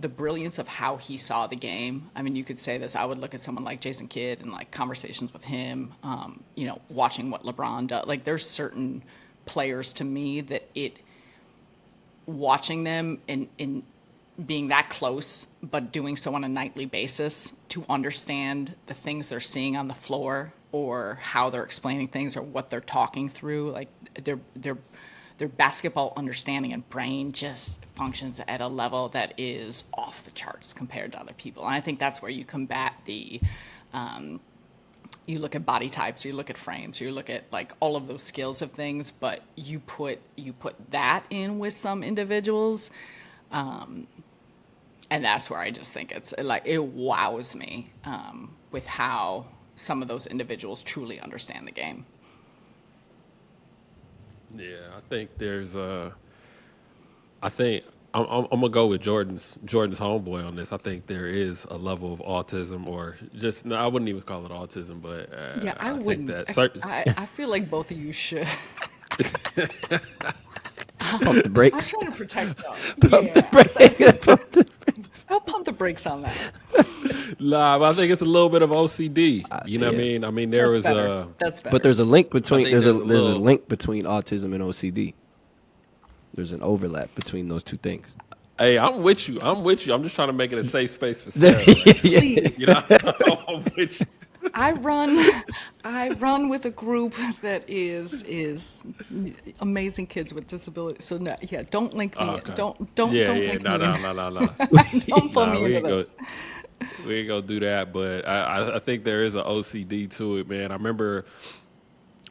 the brilliance of how he saw the game. I mean, you could say this, I would look at someone like Jason Kidd and like conversations with him, watching what LeBron does. Like, there's certain players to me that watching them in being that close, but doing so on a nightly basis to understand the things they're seeing on the floor, or how they're explaining things, or what they're talking through. Like, their basketball understanding and brain just functions at a level that is off the charts compared to other people. And I think that's where you combat you look at body types, you look at frames, you look at like all of those skills of things, but you put that in with some individuals. And that's where I just think it's like, it wows me with how some of those individuals truly understand the game. Yeah, I think there's I think I'm gonna go with Jordan's homeboy on this. I think there is a level of autism, or just, no, I wouldn't even call it autism, but I wouldn't. think that certain. I feel like both of you should. pump the brakes. I'm trying to protect y'all. Pump the brakes. I'll pump the brakes on that. Nah, but I think it's a little bit of OCD. You know what I mean? I mean, there That's was better. That's better. But there's a link between think there's a there's a link between autism and OCD. There's an overlap between those two things. Hey, I'm with you. I'm just trying to make it a safe space for Sarah. Right? You know, I'm with you. I run with a group that is amazing kids with disabilities. So no, yeah, don't link me. Okay. Don't Yeah, link no. me. Don't pull me into this. We ain't gonna do that, but I think there is an OCD to it, man. I remember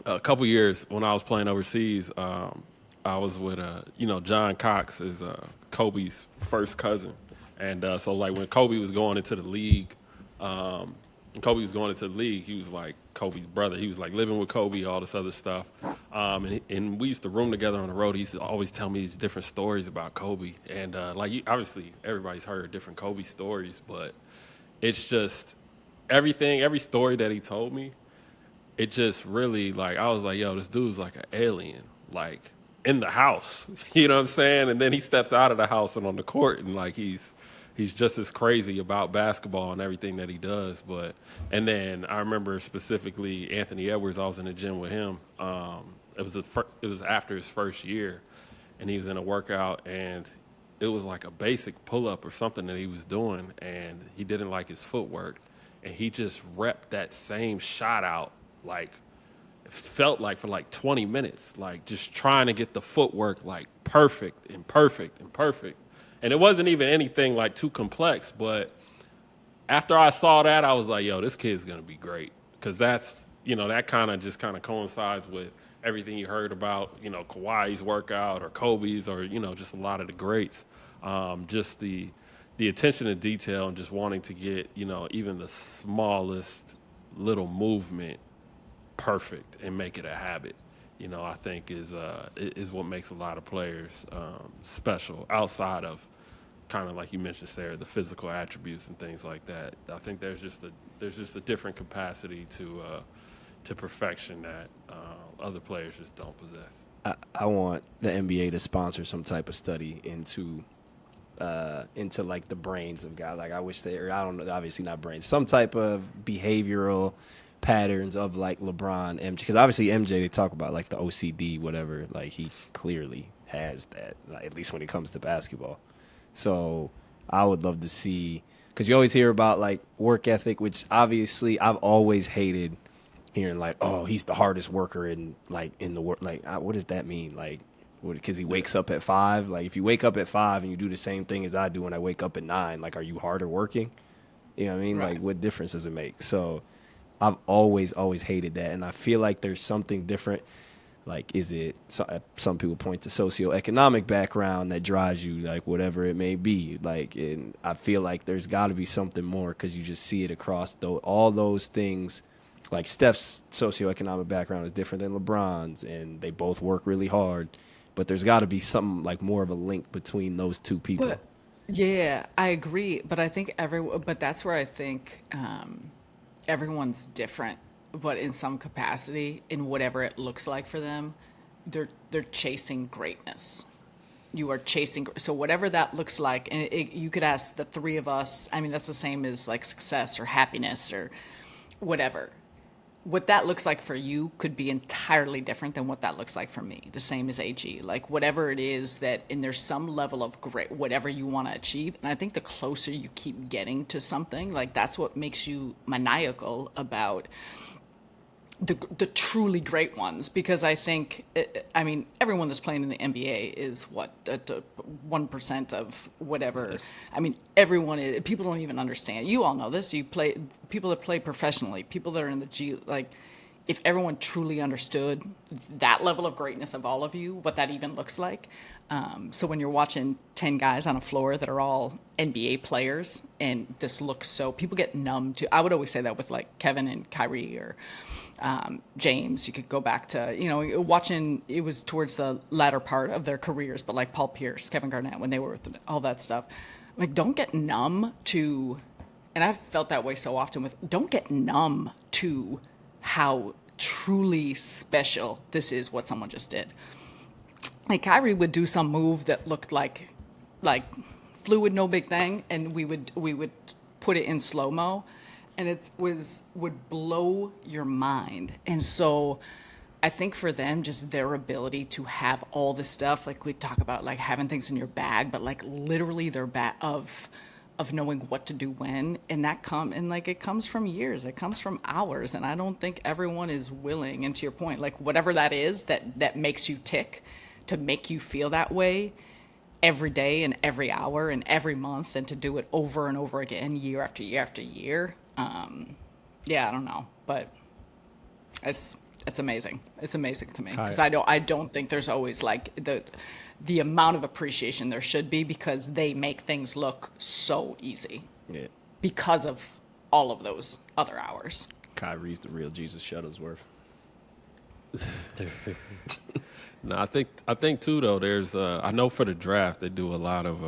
a couple years when I was playing overseas. I was with John Cox is Kobe's first cousin, and so like when Kobe was going into the league, Kobe was going into the league, he was like Kobe's brother. He was like living with Kobe, all this other stuff. And we used to room together on the road. He used to always tell me these different stories about Kobe. And obviously everybody's heard different Kobe stories, but it's just every story that he told me, it just really like, I was like, yo, this dude's like an alien, like in the house, you know what I'm saying? And then he steps out of the house and on the court and like he's just as crazy about basketball and everything that he does. And then I remember specifically Anthony Edwards. I was in the gym with him. It was after his first year, and he was in a workout, and it was like a basic pull-up or something that he was doing, and he didn't like his footwork, and he just repped that same shot out like it felt like for like 20 minutes, like just trying to get the footwork like perfect and perfect and perfect. And it wasn't even anything like too complex, but after I saw that, I was like, yo, this kid's going to be great. Because that's, that kind of coincides with everything you heard about, Kawhi's workout or Kobe's or, just a lot of the greats. Just the attention to detail and just wanting to get, even the smallest little movement perfect and make it a habit. I think is what makes a lot of players special outside of kind of like you mentioned, Sarah, the physical attributes and things like that. I think there's just a different capacity to perfection that other players just don't possess. I want the NBA to sponsor some type of study into like the brains of guys. Like I wish I don't know, obviously not brains, some type of behavioral patterns of like LeBron, MJ, because obviously MJ, they talk about like the OCD, whatever, like he clearly has that, like, at least when it comes to basketball. So I would love to see, because you always hear about like work ethic, which obviously I've always hated hearing like, oh, he's the hardest worker in the world. Like, what does that mean? Like, because he wakes up at 5? Like, if you wake up at 5 and you do the same thing as I do when I wake up at 9, like, are you harder working? You know what I mean? Right. Like, what difference does it make? So I've always hated that. And I feel like there's something different. Like, is it, some people point to socioeconomic background that drives you, like, whatever it may be. Like, and I feel like there's got to be something more, because you just see it across all those things. Like, Steph's socioeconomic background is different than LeBron's, and they both work really hard. But there's got to be something, like, more of a link between those two people. But, yeah, I agree. But I think but that's where I think everyone's different. But in some capacity, in whatever it looks like for them, they're chasing greatness. You are chasing, so whatever that looks like, and you could ask the three of us. I mean, that's the same as like success or happiness or whatever. What that looks like for you could be entirely different than what that looks like for me. The same as AG. Like, whatever it is that, and there's some level of great, whatever you want to achieve. And I think the closer you keep getting to something, like, that's what makes you maniacal about the truly great ones, because I think, I mean, everyone that's playing in the NBA is what, 1% of whatever. Yes. I mean, everyone is. People don't even understand. You all know this. You play, people that play professionally, people that are in the G. Like, if everyone truly understood that level of greatness of all of you, what that even looks like. So when you're watching 10 guys on a floor that are all NBA players, and this looks so, people get numb to. I would always say that with like Kevin and Kyrie or James. You could go back to, watching, it was towards the latter part of their careers, but like Paul Pierce, Kevin Garnett, when they were with all that stuff, like, don't get numb to, and I've felt that way so often with, don't get numb to how truly special this is what someone just did. Like, Kyrie would do some move that looked like fluid, no big thing, and we would put it in slow-mo, and it would blow your mind. And so I think for them, just their ability to have all this stuff, like we talk about, like having things in your bag, but like literally their bag of knowing what to do when, and it comes from years, it comes from hours, and I don't think everyone is willing. And to your point, like whatever that is that makes you tick, to make you feel that way every day and every hour and every month, and to do it over and over again, year after year after year. I don't know, but it's amazing. It's amazing to me, because I don't think there's always like the amount of appreciation there should be, because they make things look so easy. Yeah. Because of all of those other hours. Kyrie's the real Jesus Shuttlesworth. No, I think too though. There's I know for the draft they do a lot of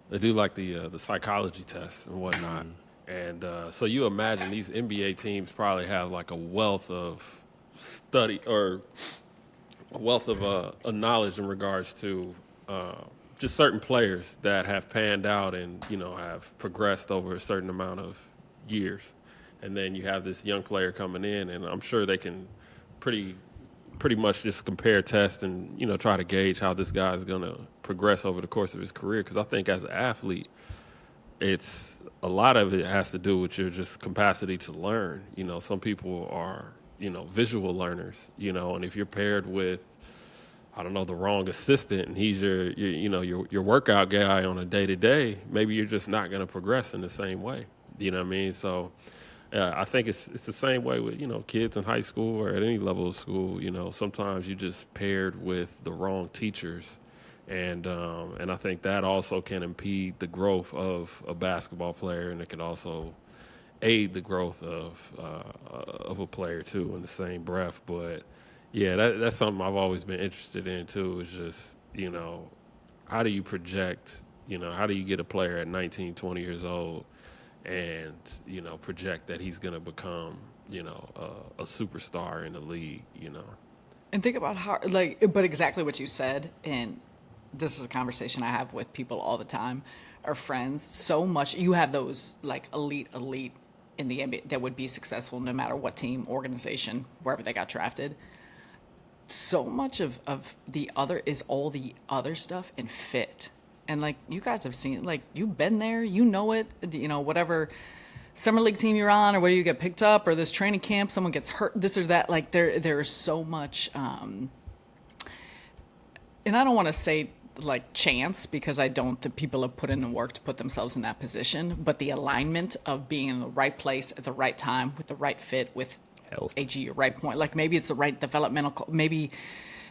they do like the psychology tests and whatnot, and so you imagine these NBA teams probably have like a wealth of study or a wealth of knowledge in regards to just certain players that have panned out and have progressed over a certain amount of years, and then you have this young player coming in, and I'm sure they can pretty much just compare tests and try to gauge how this guy is going to progress over the course of his career. Because I think as an athlete, it's a lot of it has to do with your just capacity to learn. Some people are visual learners. And if you're paired with the wrong assistant and he's your workout guy on a day to day, maybe you're just not going to progress in the same way. You know what I mean? So I think it's the same way with kids in high school or at any level of school. Sometimes you just paired with the wrong teachers, and I think that also can impede the growth of a basketball player, and it can also aid the growth of a player too in the same breath. But yeah, that's something I've always been interested in too. Is just how do you project? How do you get a player at 19, 20 years old and project that he's going to become a superstar in the league? And think about how, but exactly what you said, and this is a conversation I have with people all the time, our friends. So much, you have those like elite in the NBA that would be successful no matter what team, organization, wherever they got drafted. So much of the other is all the other stuff and fit. And like you guys have seen, like you've been there, it, whatever summer league team you're on, or whether you get picked up, or this training camp, someone gets hurt, this or that. Like there's so much, and I don't want to say like chance, because I don't. The people have put in the work to put themselves in that position, but the alignment of being in the right place at the right time with the right fit with Health. AG, your right point. Like maybe it's the right developmental, maybe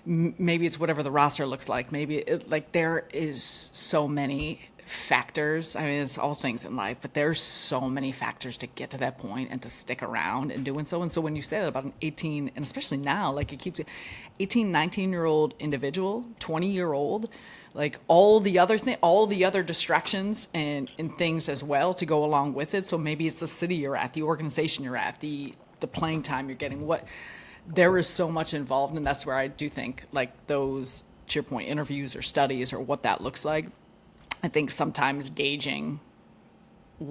it's whatever the roster looks like. There is so many factors. I mean, it's all things in life, but there's so many factors to get to that point and to stick around and doing so. And so when you say that about an 18, and especially now, like it keeps 18, 19-year-old individual, 20-year-old, like all the other distractions and things as well to go along with it. So maybe it's the city you're at, the organization you're at, the playing time you're getting, there is so much involved, and that's where I do think like those, to your point, interviews or studies or what that looks like. I think sometimes gauging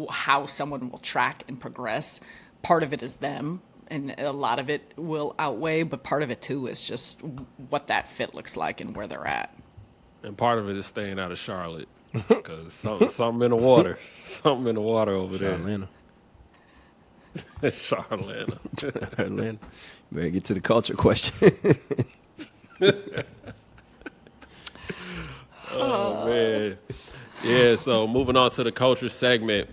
how someone will track and progress, part of it is them, and a lot of it will outweigh, but part of it too is just what that fit looks like and where they're at. And part of it is staying out of Charlotte, because something in the water, over there. Atlanta. Charlotte. Atlanta. Better get to the culture question. Oh man. Yeah, so moving on to the culture segment.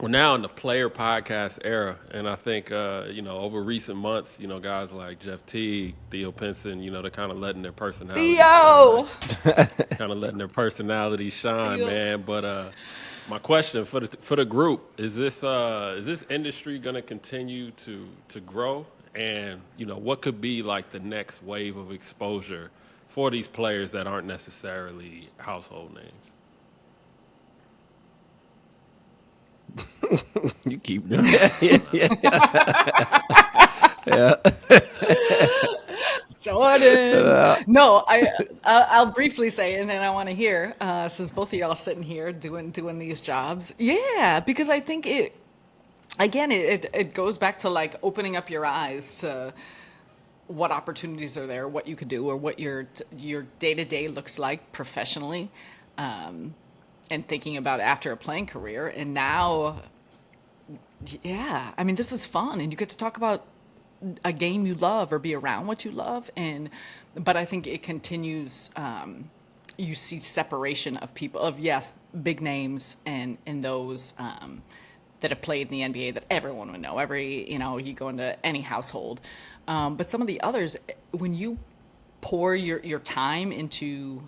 We're now in the player podcast era, and I think over recent months, guys like Jeff Teague, Theo Pinson, they're kind of letting their personality Theo! kind of letting their personality shine, Theo. man. But my question for the group is this industry going to continue to grow, and what could be like the next wave of exposure for these players that aren't necessarily household names? You keep doing that. Yeah. Jordan. No, I'll briefly say, and then I want to hear, since both of y'all sitting here doing these jobs. Yeah, because I think it goes back to like opening up your eyes to what opportunities are there, what you could do, or what your day-to-day looks like professionally, and thinking about after a playing career. And now, yeah, I mean, this is fun, and you get to talk about a game you love or be around what you love. But I think it continues. You see separation of people, of yes, big names and those that have played in the NBA that everyone would know. You go into any household. But some of the others, when you pour your time into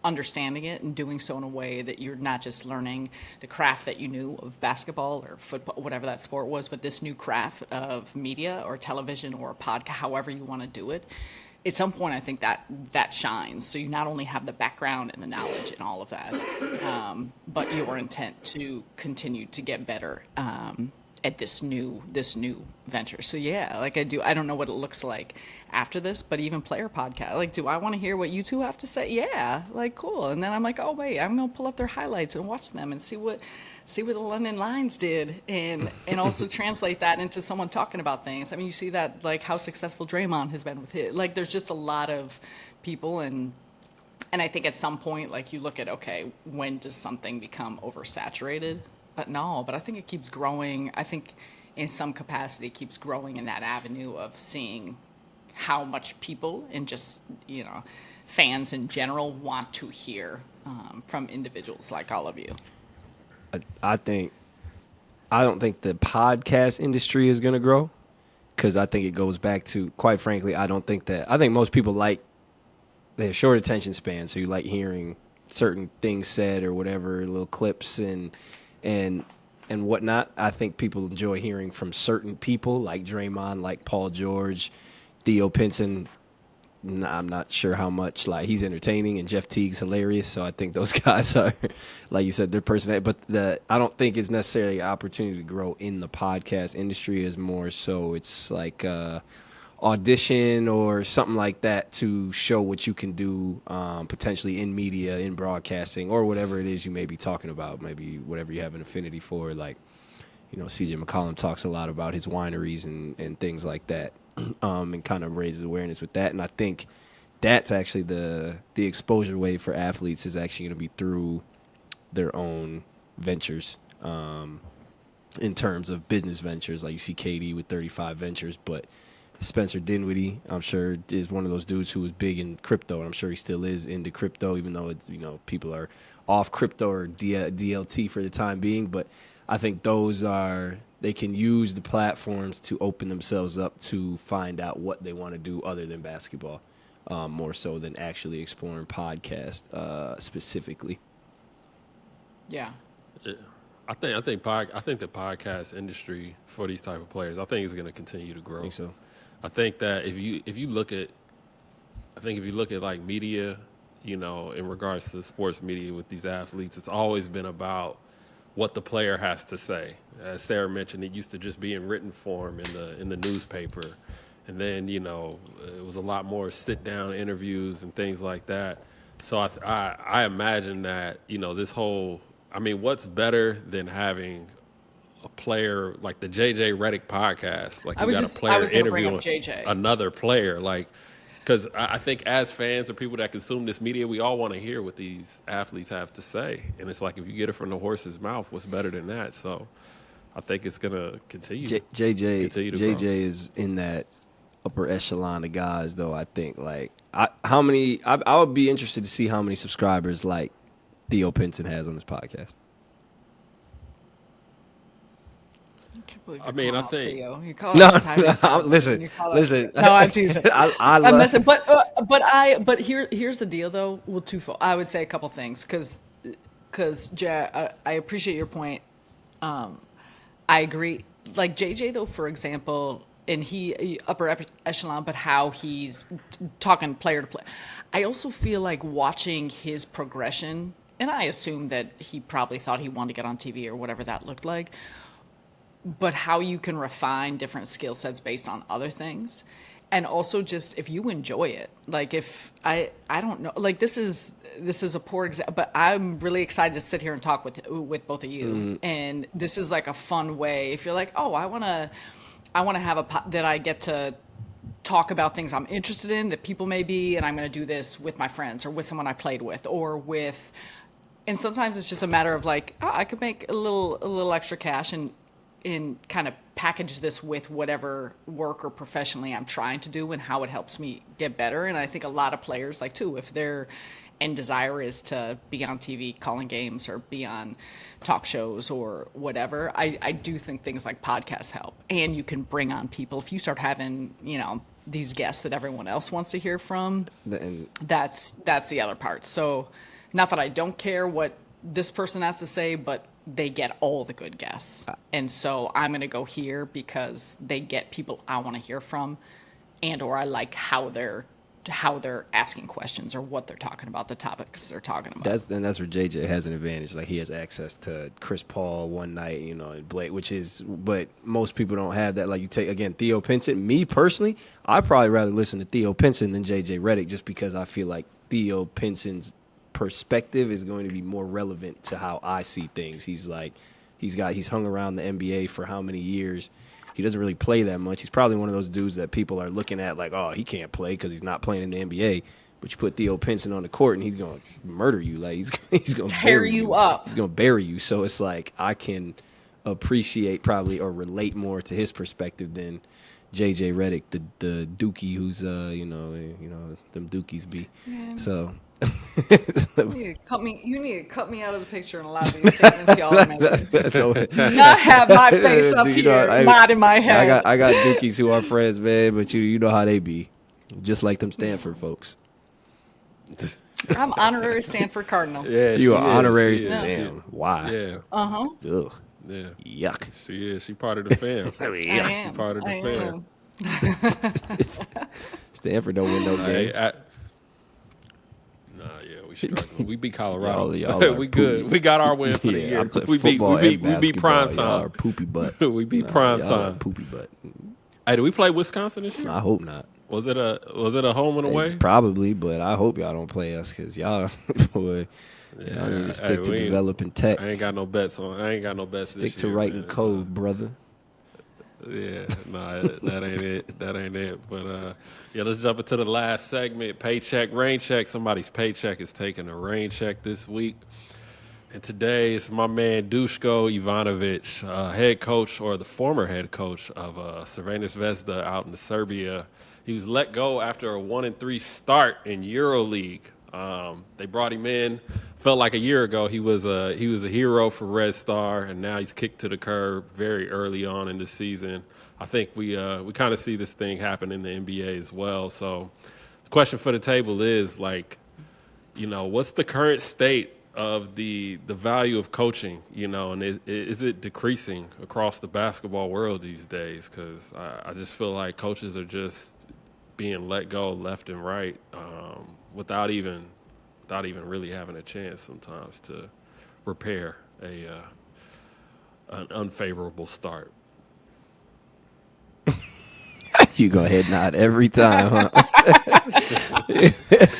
understanding it and doing so in a way that you're not just learning the craft that you knew of basketball or football, whatever that sport was, but this new craft of media or television or a podcast, however you want to do it. At some point, I think that shines. So you not only have the background and the knowledge and all of that, but your intent to continue to get better at this new venture. So yeah, like I don't know what it looks like after this, but even player podcast, like, do I want to hear what you two have to say? Yeah, like, cool. And then I'm like, oh wait, I'm gonna pull up their highlights and watch them and see what the London Lions did, and also translate that into someone talking about things. I mean, you see that, like, how successful Draymond has been with his, like, there's just a lot of people, and I think at some point, like, you look at, okay, when does something become oversaturated? But I think it keeps growing. I think in some capacity it keeps growing in that avenue of seeing how much people and just, fans in general want to hear from individuals like all of you. I don't think the podcast industry is going to grow, because I think it goes back to, quite frankly, I think most people they have short attention span, so you like hearing certain things said or whatever, little clips and whatnot. I think people enjoy hearing from certain people like Draymond, like Paul George, Theo Pinson. I'm not sure how much, like, he's entertaining, and Jeff Teague's hilarious. So I think those guys are, like you said, their personality. But I don't think it's necessarily an opportunity to grow in the podcast industry. Is more so it's like audition or something like that to show what you can do potentially in media, in broadcasting, or whatever it is you may be talking about. Maybe whatever you have an affinity for. Like, CJ McCollum talks a lot about his wineries and things like that. And kind of raises awareness with that. And I think that's actually the exposure wave for athletes is actually going to be through their own ventures in terms of business ventures. Like you see KD with 35 ventures, but Spencer Dinwiddie, I'm sure, is one of those dudes who was big in crypto, and I'm sure he still is into crypto, even though it's, people are off crypto or DLT for the time being. But I think they can use the platforms to open themselves up to find out what they want to do other than basketball, more so than actually exploring podcast specifically. Yeah. I think the podcast industry for these type of players, I think is going to continue to grow. I think so. I think that if you look at like media, in regards to sports media with these athletes, it's always been about what the player has to say. As Sarah mentioned, it used to just be in written form in the newspaper, and then it was a lot more sit down interviews and things like that. So I imagine that this whole, what's better than having a player like the JJ Redick podcast? Like, you got a player interviewing another player, like. Because I think as fans or people that consume this media, we all want to hear what these athletes have to say. And it's like, if you get it from the horse's mouth, what's better than that? So I think it's going to continue. JJ is in that upper echelon of guys, though, I think. Like, I would be interested to see how many subscribers, like, Theo Pinson has on his podcast. I think. Listen. No, I'm teasing. I'm messing. But here's the deal, though. Well, twofold. I would say a couple things because Jay, I appreciate your point. I agree. Like JJ, though, for example, and he upper echelon, but how he's talking player to player. I also feel like watching his progression, and I assume that he probably thought he wanted to get on TV or whatever that looked like. But how you can refine different skill sets based on other things. And also just if you enjoy it, like if I don't know, like this is a poor example, but I'm really excited to sit here and talk with both of you. And this is like a fun way. If you're like, oh, I want to have that I get to talk about things I'm interested in that people may be, and I'm going to do this with my friends or with someone I played with or with, and sometimes it's just a matter of like, oh, I could make a little extra cash and kind of package this with whatever work or professionally I'm trying to do and how it helps me get better. And I think a lot of players, like too, if their end desire is to be on TV calling games or be on talk shows or whatever, I do think things like podcasts help. And you can bring on people. If you start having, these guests that everyone else wants to hear from, that's the other part. So not that I don't care what this person has to say, but they get all the good guests. And so I'm going to go here because they get people I want to hear from, and or I like how they're asking questions or what they're talking about, the topics they're talking about. That's where JJ has an advantage. Like, he has access to Chris Paul one night, and Blake, but most people don't have that. Like, you take, again, Theo Pinson. Me personally, I'd probably rather listen to Theo Pinson than JJ Redick, just because I feel like Theo Pinson's perspective is going to be more relevant to how I see things. He's hung around the NBA for how many years? He doesn't really play that much. He's probably one of those dudes that people are looking at like, oh, he can't play because he's not playing in the NBA. But you put Theo Pinson on the court and he's going to murder you. Like, he's going to tear you up. He's going to bury you. So it's like I can appreciate probably or relate more to his perspective than JJ Redick, the dookie who's them dookies be. Yeah. So you need to cut me out of the picture in a lot of these statements y'all are making. Do not have my face up here, not in my head. I got dookies who are friends, man, but you know how they be. Just like them Stanford folks. I'm honorary Stanford Cardinal. Yeah, you are honorary Stanford. Why? Yeah. Ugh. Yeah. Yuck. She is. She part of the fam. I am. She part of the fam. Stanford don't win no games. We struggling. We beat Colorado. Y'all we good. We got our win for the year. We beat prime time. Poopy butt. We beat prime time. Poopy butt. Hey, did we play Wisconsin this year? I hope not. Was it a home and away? Probably, but I hope y'all don't play us because y'all need to stick to developing tech. I ain't got no bets Stick to writing code, brother. Yeah, no, that ain't it. That ain't it. But let's jump into the last segment. Paycheck, rain check. Somebody's paycheck is taking a rain check this week. And today it's my man Duško Ivanović, head coach or the former head coach of Crvena Zvezda out in Serbia. He was let go after a 1-3 start in EuroLeague. They brought him in. Felt like a year ago he was a hero for Red Star, and now he's kicked to the curb very early on in the season. I think we kind of see this thing happen in the NBA as well. So the question for the table is, like, what's the current state of the value of coaching, and is it decreasing across the basketball world these days? Because I just feel like coaches are just being let go left and right without even really having a chance sometimes to repair an unfavorable start. You go ahead and nod every time, huh?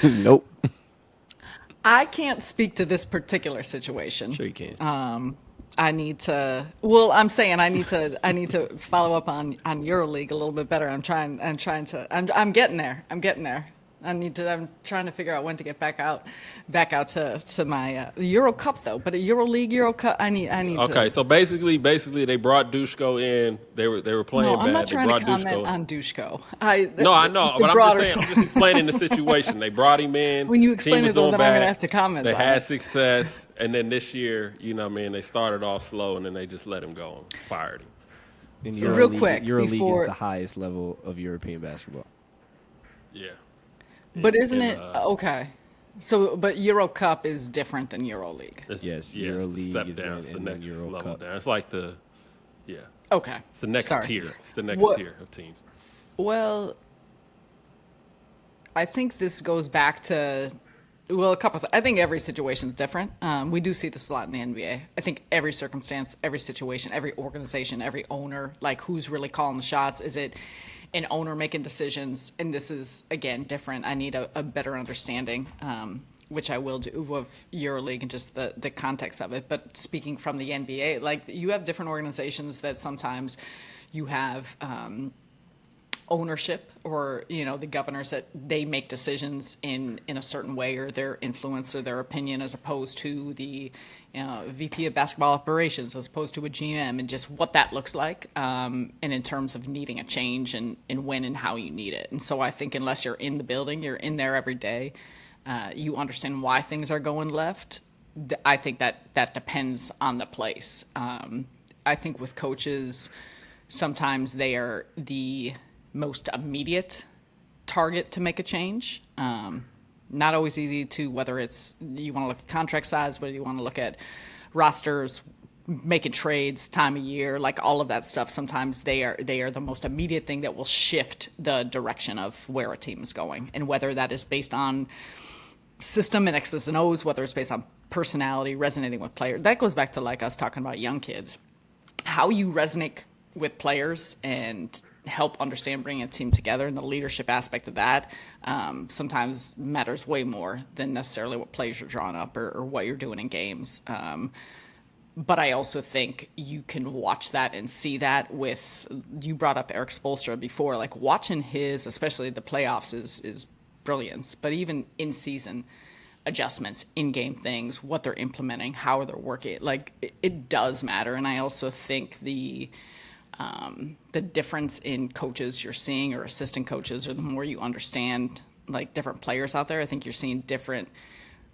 Nope. I can't speak to this particular situation. Sure you can. I need to. Well, I'm saying I need to follow up on EuroLeague a little bit better. I'm getting there. I'm trying to figure out when to get back out to my Euro Cup though. But a Euro Cup, I need. Okay, so basically they brought Duško in. They were playing bad. No, I'm not trying to comment on Duško. I know, but I'm just explaining the situation. They brought him in. When you explain it, though, then I'm gonna have to comment. They had success, and then this year, they started off slow, and then they just let him go and fired him. So real quick, EuroLeague is the highest level of European basketball. Yeah. But isn't it okay? So, but Euro Cup is different than EuroLeague. Yes, EuroLeague step is down, it's the next Euro level Cup. down. It's like Okay. It's the next tier. It's the next tier of teams. Well, I think this goes back to a couple. I think every situation is different. We do see this a lot in the NBA. I think every circumstance, every situation, every organization, every owner, like who's really calling the shots? Is it an owner making decisions? And this is, again, different. I need a better understanding, which I will do, of EuroLeague and just the context of it. But speaking from the NBA, like you have different organizations that sometimes you have ownership or, the governors that they make decisions in a certain way or their influence or their opinion as opposed to the VP of basketball operations, as opposed to a GM, and just what that looks like, and in terms of needing a change and when and how you need it. And so I think unless you're in the building, you're in there every day, you understand why things are going left. I think that depends on the place. I think with coaches, sometimes they are the most immediate target to make a change. Not always easy to, whether it's you want to look at contract size, whether you want to look at rosters, making trades, time of year, like all of that stuff. Sometimes they are the most immediate thing that will shift the direction of where a team is going, and whether that is based on system and X's and O's, whether it's based on personality, resonating with players. That goes back to like us talking about young kids, how you resonate with players and help understand bringing a team together, and the leadership aspect of that sometimes matters way more than necessarily what plays you're drawing up or what you're doing in games. But I also think you can watch that and see that with, you brought up Eric Spoelstra before, like watching his, especially the playoffs is brilliance, but even in season adjustments, in-game things, what they're implementing, how they're working, like it does matter. And I also think the difference in coaches you're seeing or assistant coaches, or the more you understand like different players out there, I think you're seeing different,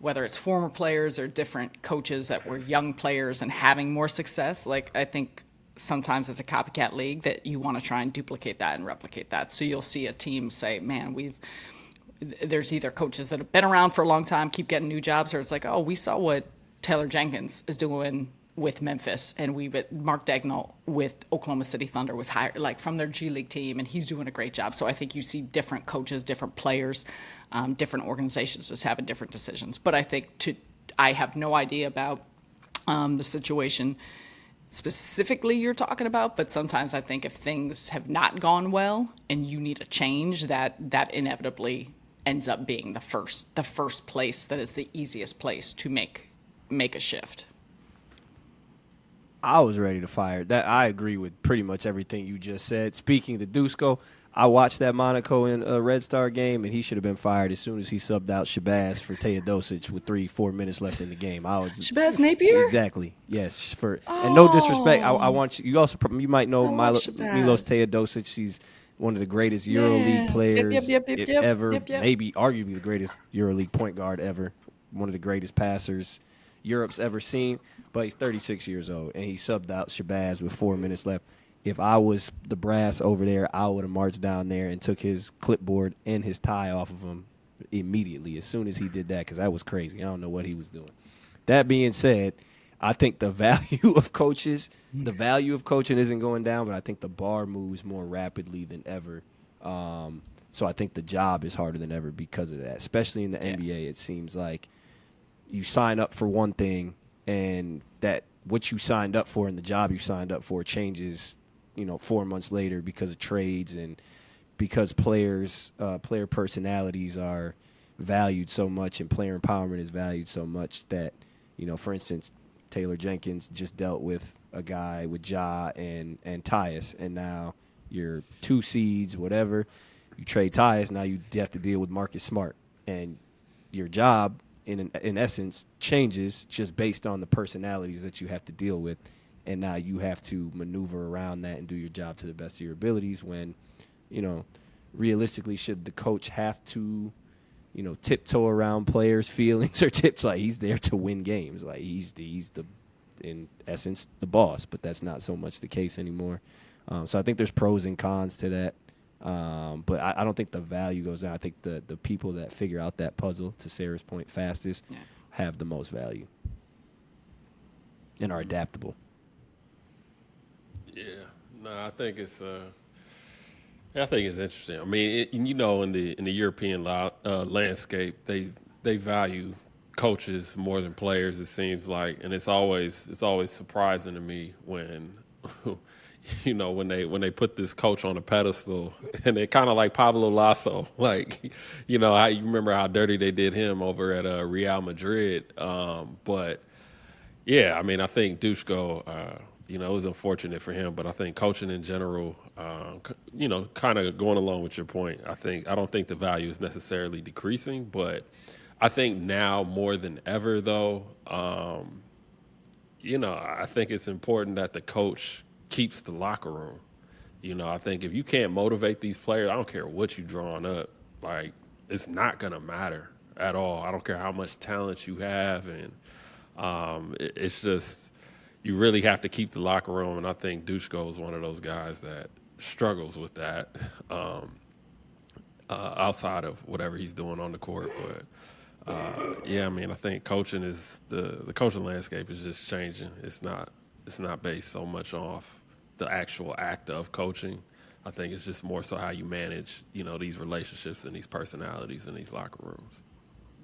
whether it's former players or different coaches that were young players and having more success. Like I think sometimes it's a copycat league that you want to try and duplicate that and replicate that. So you'll see a team say, man, there's either coaches that have been around for a long time, keep getting new jobs, or it's like, oh, we saw what Taylor Jenkins is doing with Memphis, and Mark Dagnall with Oklahoma City Thunder was hired like from their G League team, and he's doing a great job. So I think you see different coaches, different players, different organizations just having different decisions. But I think I have no idea about the situation specifically you're talking about, but sometimes I think if things have not gone well and you need a change, that inevitably ends up being the first place that is the easiest place to make a shift. I was ready to fire. That I agree with pretty much everything you just said. Speaking to Dusko, I watched that Monaco and Red Star game, and he should have been fired as soon as he subbed out Shabazz for Teodosic with 3-4 minutes left in the game. Shabazz Napier? Exactly. Yes. And no disrespect, I want you. You might know Milos Teodosic. He's one of the greatest EuroLeague players ever. Maybe arguably the greatest EuroLeague point guard ever. One of the greatest passers Europe's ever seen. But he's 36 years old, and he subbed out Shabazz with 4 minutes left. If I was the brass over there, I would have marched down there and took his clipboard and his tie off of him immediately as soon as he did that, because that was crazy. I don't know what he was doing. That being said, I think the value of coaching isn't going down, but I think the bar moves more rapidly than ever. So I think the job is harder than ever because of that, especially in the NBA. It seems like you sign up for one thing, and that what you signed up for and the job you signed up for changes, 4 months later because of trades and because player personalities are valued so much and player empowerment is valued so much that, for instance, Taylor Jenkins just dealt with a guy with Ja and Tyus, and now you're 2 seeds, whatever. You trade Tyus, now you have to deal with Marcus Smart, and your job in essence changes just based on the personalities that you have to deal with, and now you have to maneuver around that and do your job to the best of your abilities. When realistically, should the coach have to tiptoe around players' feelings or tips? Like, he's there to win games, like he's the in essence the boss, but that's not so much the case anymore. So I think there's pros and cons to that. But I don't think the value goes down. I think the people that figure out that puzzle, to Sarah's point, fastest have the most value and are adaptable. Yeah, no, I think it's interesting. I mean, in the European landscape, they value coaches more than players. It seems like, and it's always surprising to me when. When they put this coach on a pedestal, and they're kind of like Pablo Lasso, like, you remember how dirty they did him over at Real Madrid. But yeah, I mean, I think Dushko, it was unfortunate for him, but I think coaching in general, kind of going along with your point, I don't think the value is necessarily decreasing, but I think now more than ever, though, I think it's important that the coach keeps the locker room. I think if you can't motivate these players, I don't care what you drawing up, like, it's not going to matter at all. I don't care how much talent you have. And it's just, you really have to keep the locker room. And I think Dushko is one of those guys that struggles with that. outside of whatever he's doing on the court. But yeah, I mean, I think coaching is the coaching landscape is just changing. It's not based so much off the actual act of coaching. I think it's just more so how you manage, these relationships and these personalities in these locker rooms.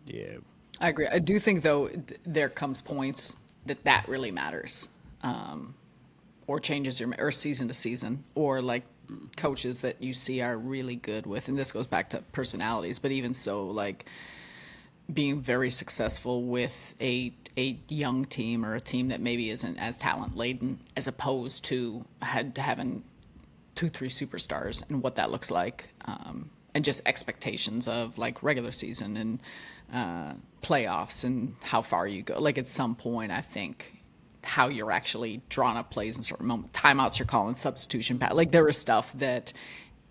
Yeah. I agree. I do think, though, there comes points that really matters, or changes or season to season, or like coaches that you see are really good with, and this goes back to personalities, but even so, like being very successful with a young team or a team that maybe isn't as talent laden, as opposed to having 2-3 superstars, and what that looks like, and just expectations of like regular season and playoffs and how far you go. Like at some point, I think how you're actually drawing up plays in certain moments, timeouts you're calling, substitution, like there is stuff that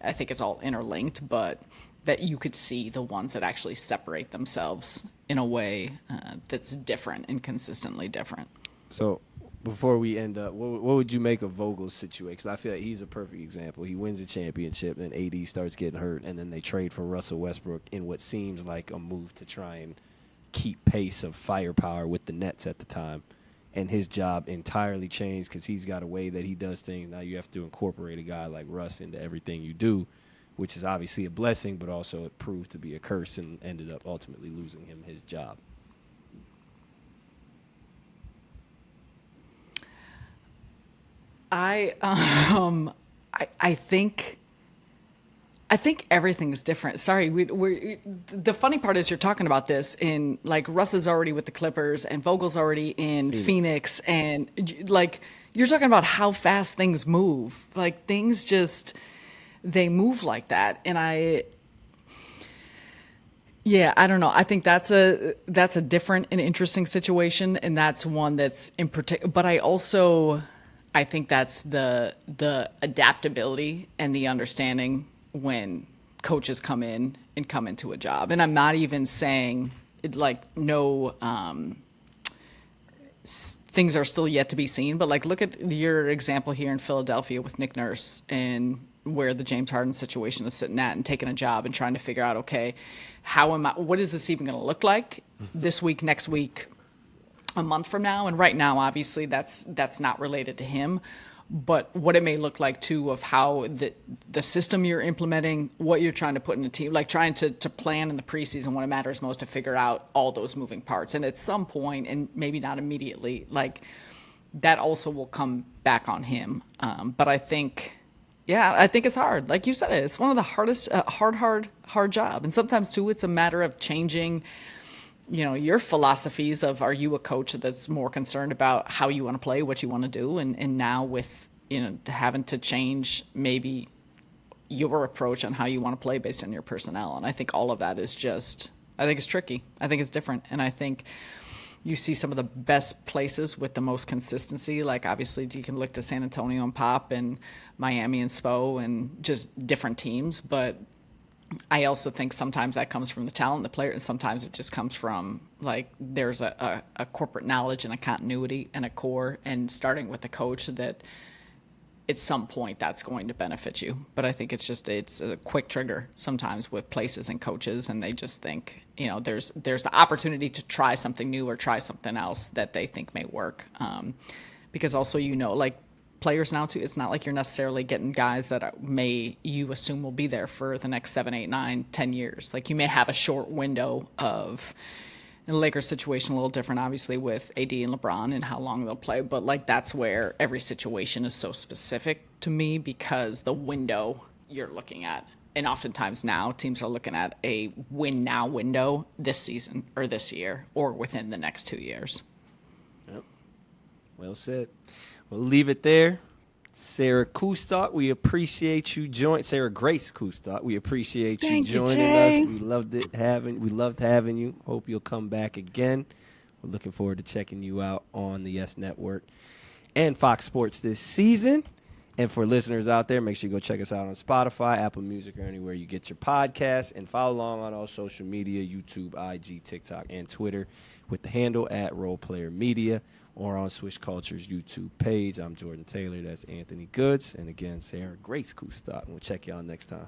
I think it's all interlinked, but that you could see the ones that actually separate themselves in a way that's different and consistently different. So before we end up, what would you make of Vogel's situation? Because I feel like he's a perfect example. He wins a championship, and AD starts getting hurt, and then they trade for Russell Westbrook in what seems like a move to try and keep pace of firepower with the Nets at the time. And his job entirely changed because he's got a way that he does things. Now you have to incorporate a guy like Russ into everything you do, which is obviously a blessing, but also it proved to be a curse and ended up ultimately losing him his job. I think everything is different. Sorry, the funny part is you're talking about this in like Russ is already with the Clippers and Vogel's already in Phoenix, and like you're talking about how fast things move. Like things just they move like that, and I don't know. I think that's a different and interesting situation, and that's one that's in particular. But I think that's the adaptability and the understanding when coaches come into a job. And I'm not even saying things are still yet to be seen, but like look at your example here in Philadelphia with Nick Nurse and where the James Harden situation is sitting at, and taking a job and trying to figure out, okay, what is this even going to look like this week, next week, a month from now? And right now, obviously that's not related to him, but what it may look like too of how the system you're implementing, what you're trying to put in a team, like trying to plan in the preseason when it matters most to figure out all those moving parts. And at some point, and maybe not immediately, like that also will come back on him. But I think it's hard. Like you said, it's one of the hardest, hard job. And sometimes too, it's a matter of changing your philosophies of, are you a coach that's more concerned about how you want to play, what you want to do, and now with having to change maybe your approach on how you want to play based on your personnel. And I think all of that is I think it's tricky. I think it's different, and I think you see some of the best places with the most consistency. Like obviously you can look to San Antonio and Pop and Miami and Spo and just different teams, but I also think sometimes that comes from the talent of the player, and sometimes it just comes from like there's a corporate knowledge and a continuity and a core, and starting with the coach that at some point that's going to benefit you. But I think it's a quick trigger sometimes with places and coaches, and they just think there's the opportunity to try something new or try something else that they think may work, because also like players now too, it's not like you're necessarily getting guys that you assume will be there for the next 7, 8, 9, 10 years. Like you may have a short window of, in the Lakers situation a little different obviously with AD and LeBron and how long they'll play, but like that's where every situation is so specific to me, because the window you're looking at, and oftentimes now teams are looking at a win now window this season or this year or within the next 2 years. Yep. Well said. We'll leave it there. Sarah Kustok, we appreciate you joining. Sarah Grace Kustok, we appreciate you joining us. We loved having you. Hope you'll come back again. We're looking forward to checking you out on the Yes Network and Fox Sports this season. And for listeners out there, make sure you go check us out on Spotify, Apple Music, or anywhere you get your podcasts. And follow along on all social media, YouTube, IG, TikTok, and Twitter with the handle @RolePlayerMedia, or on Swish Culture's YouTube page. I'm Jordan Taylor. That's Anthony Goods. And again, Sarah Grace Kustok. We'll check y'all next time.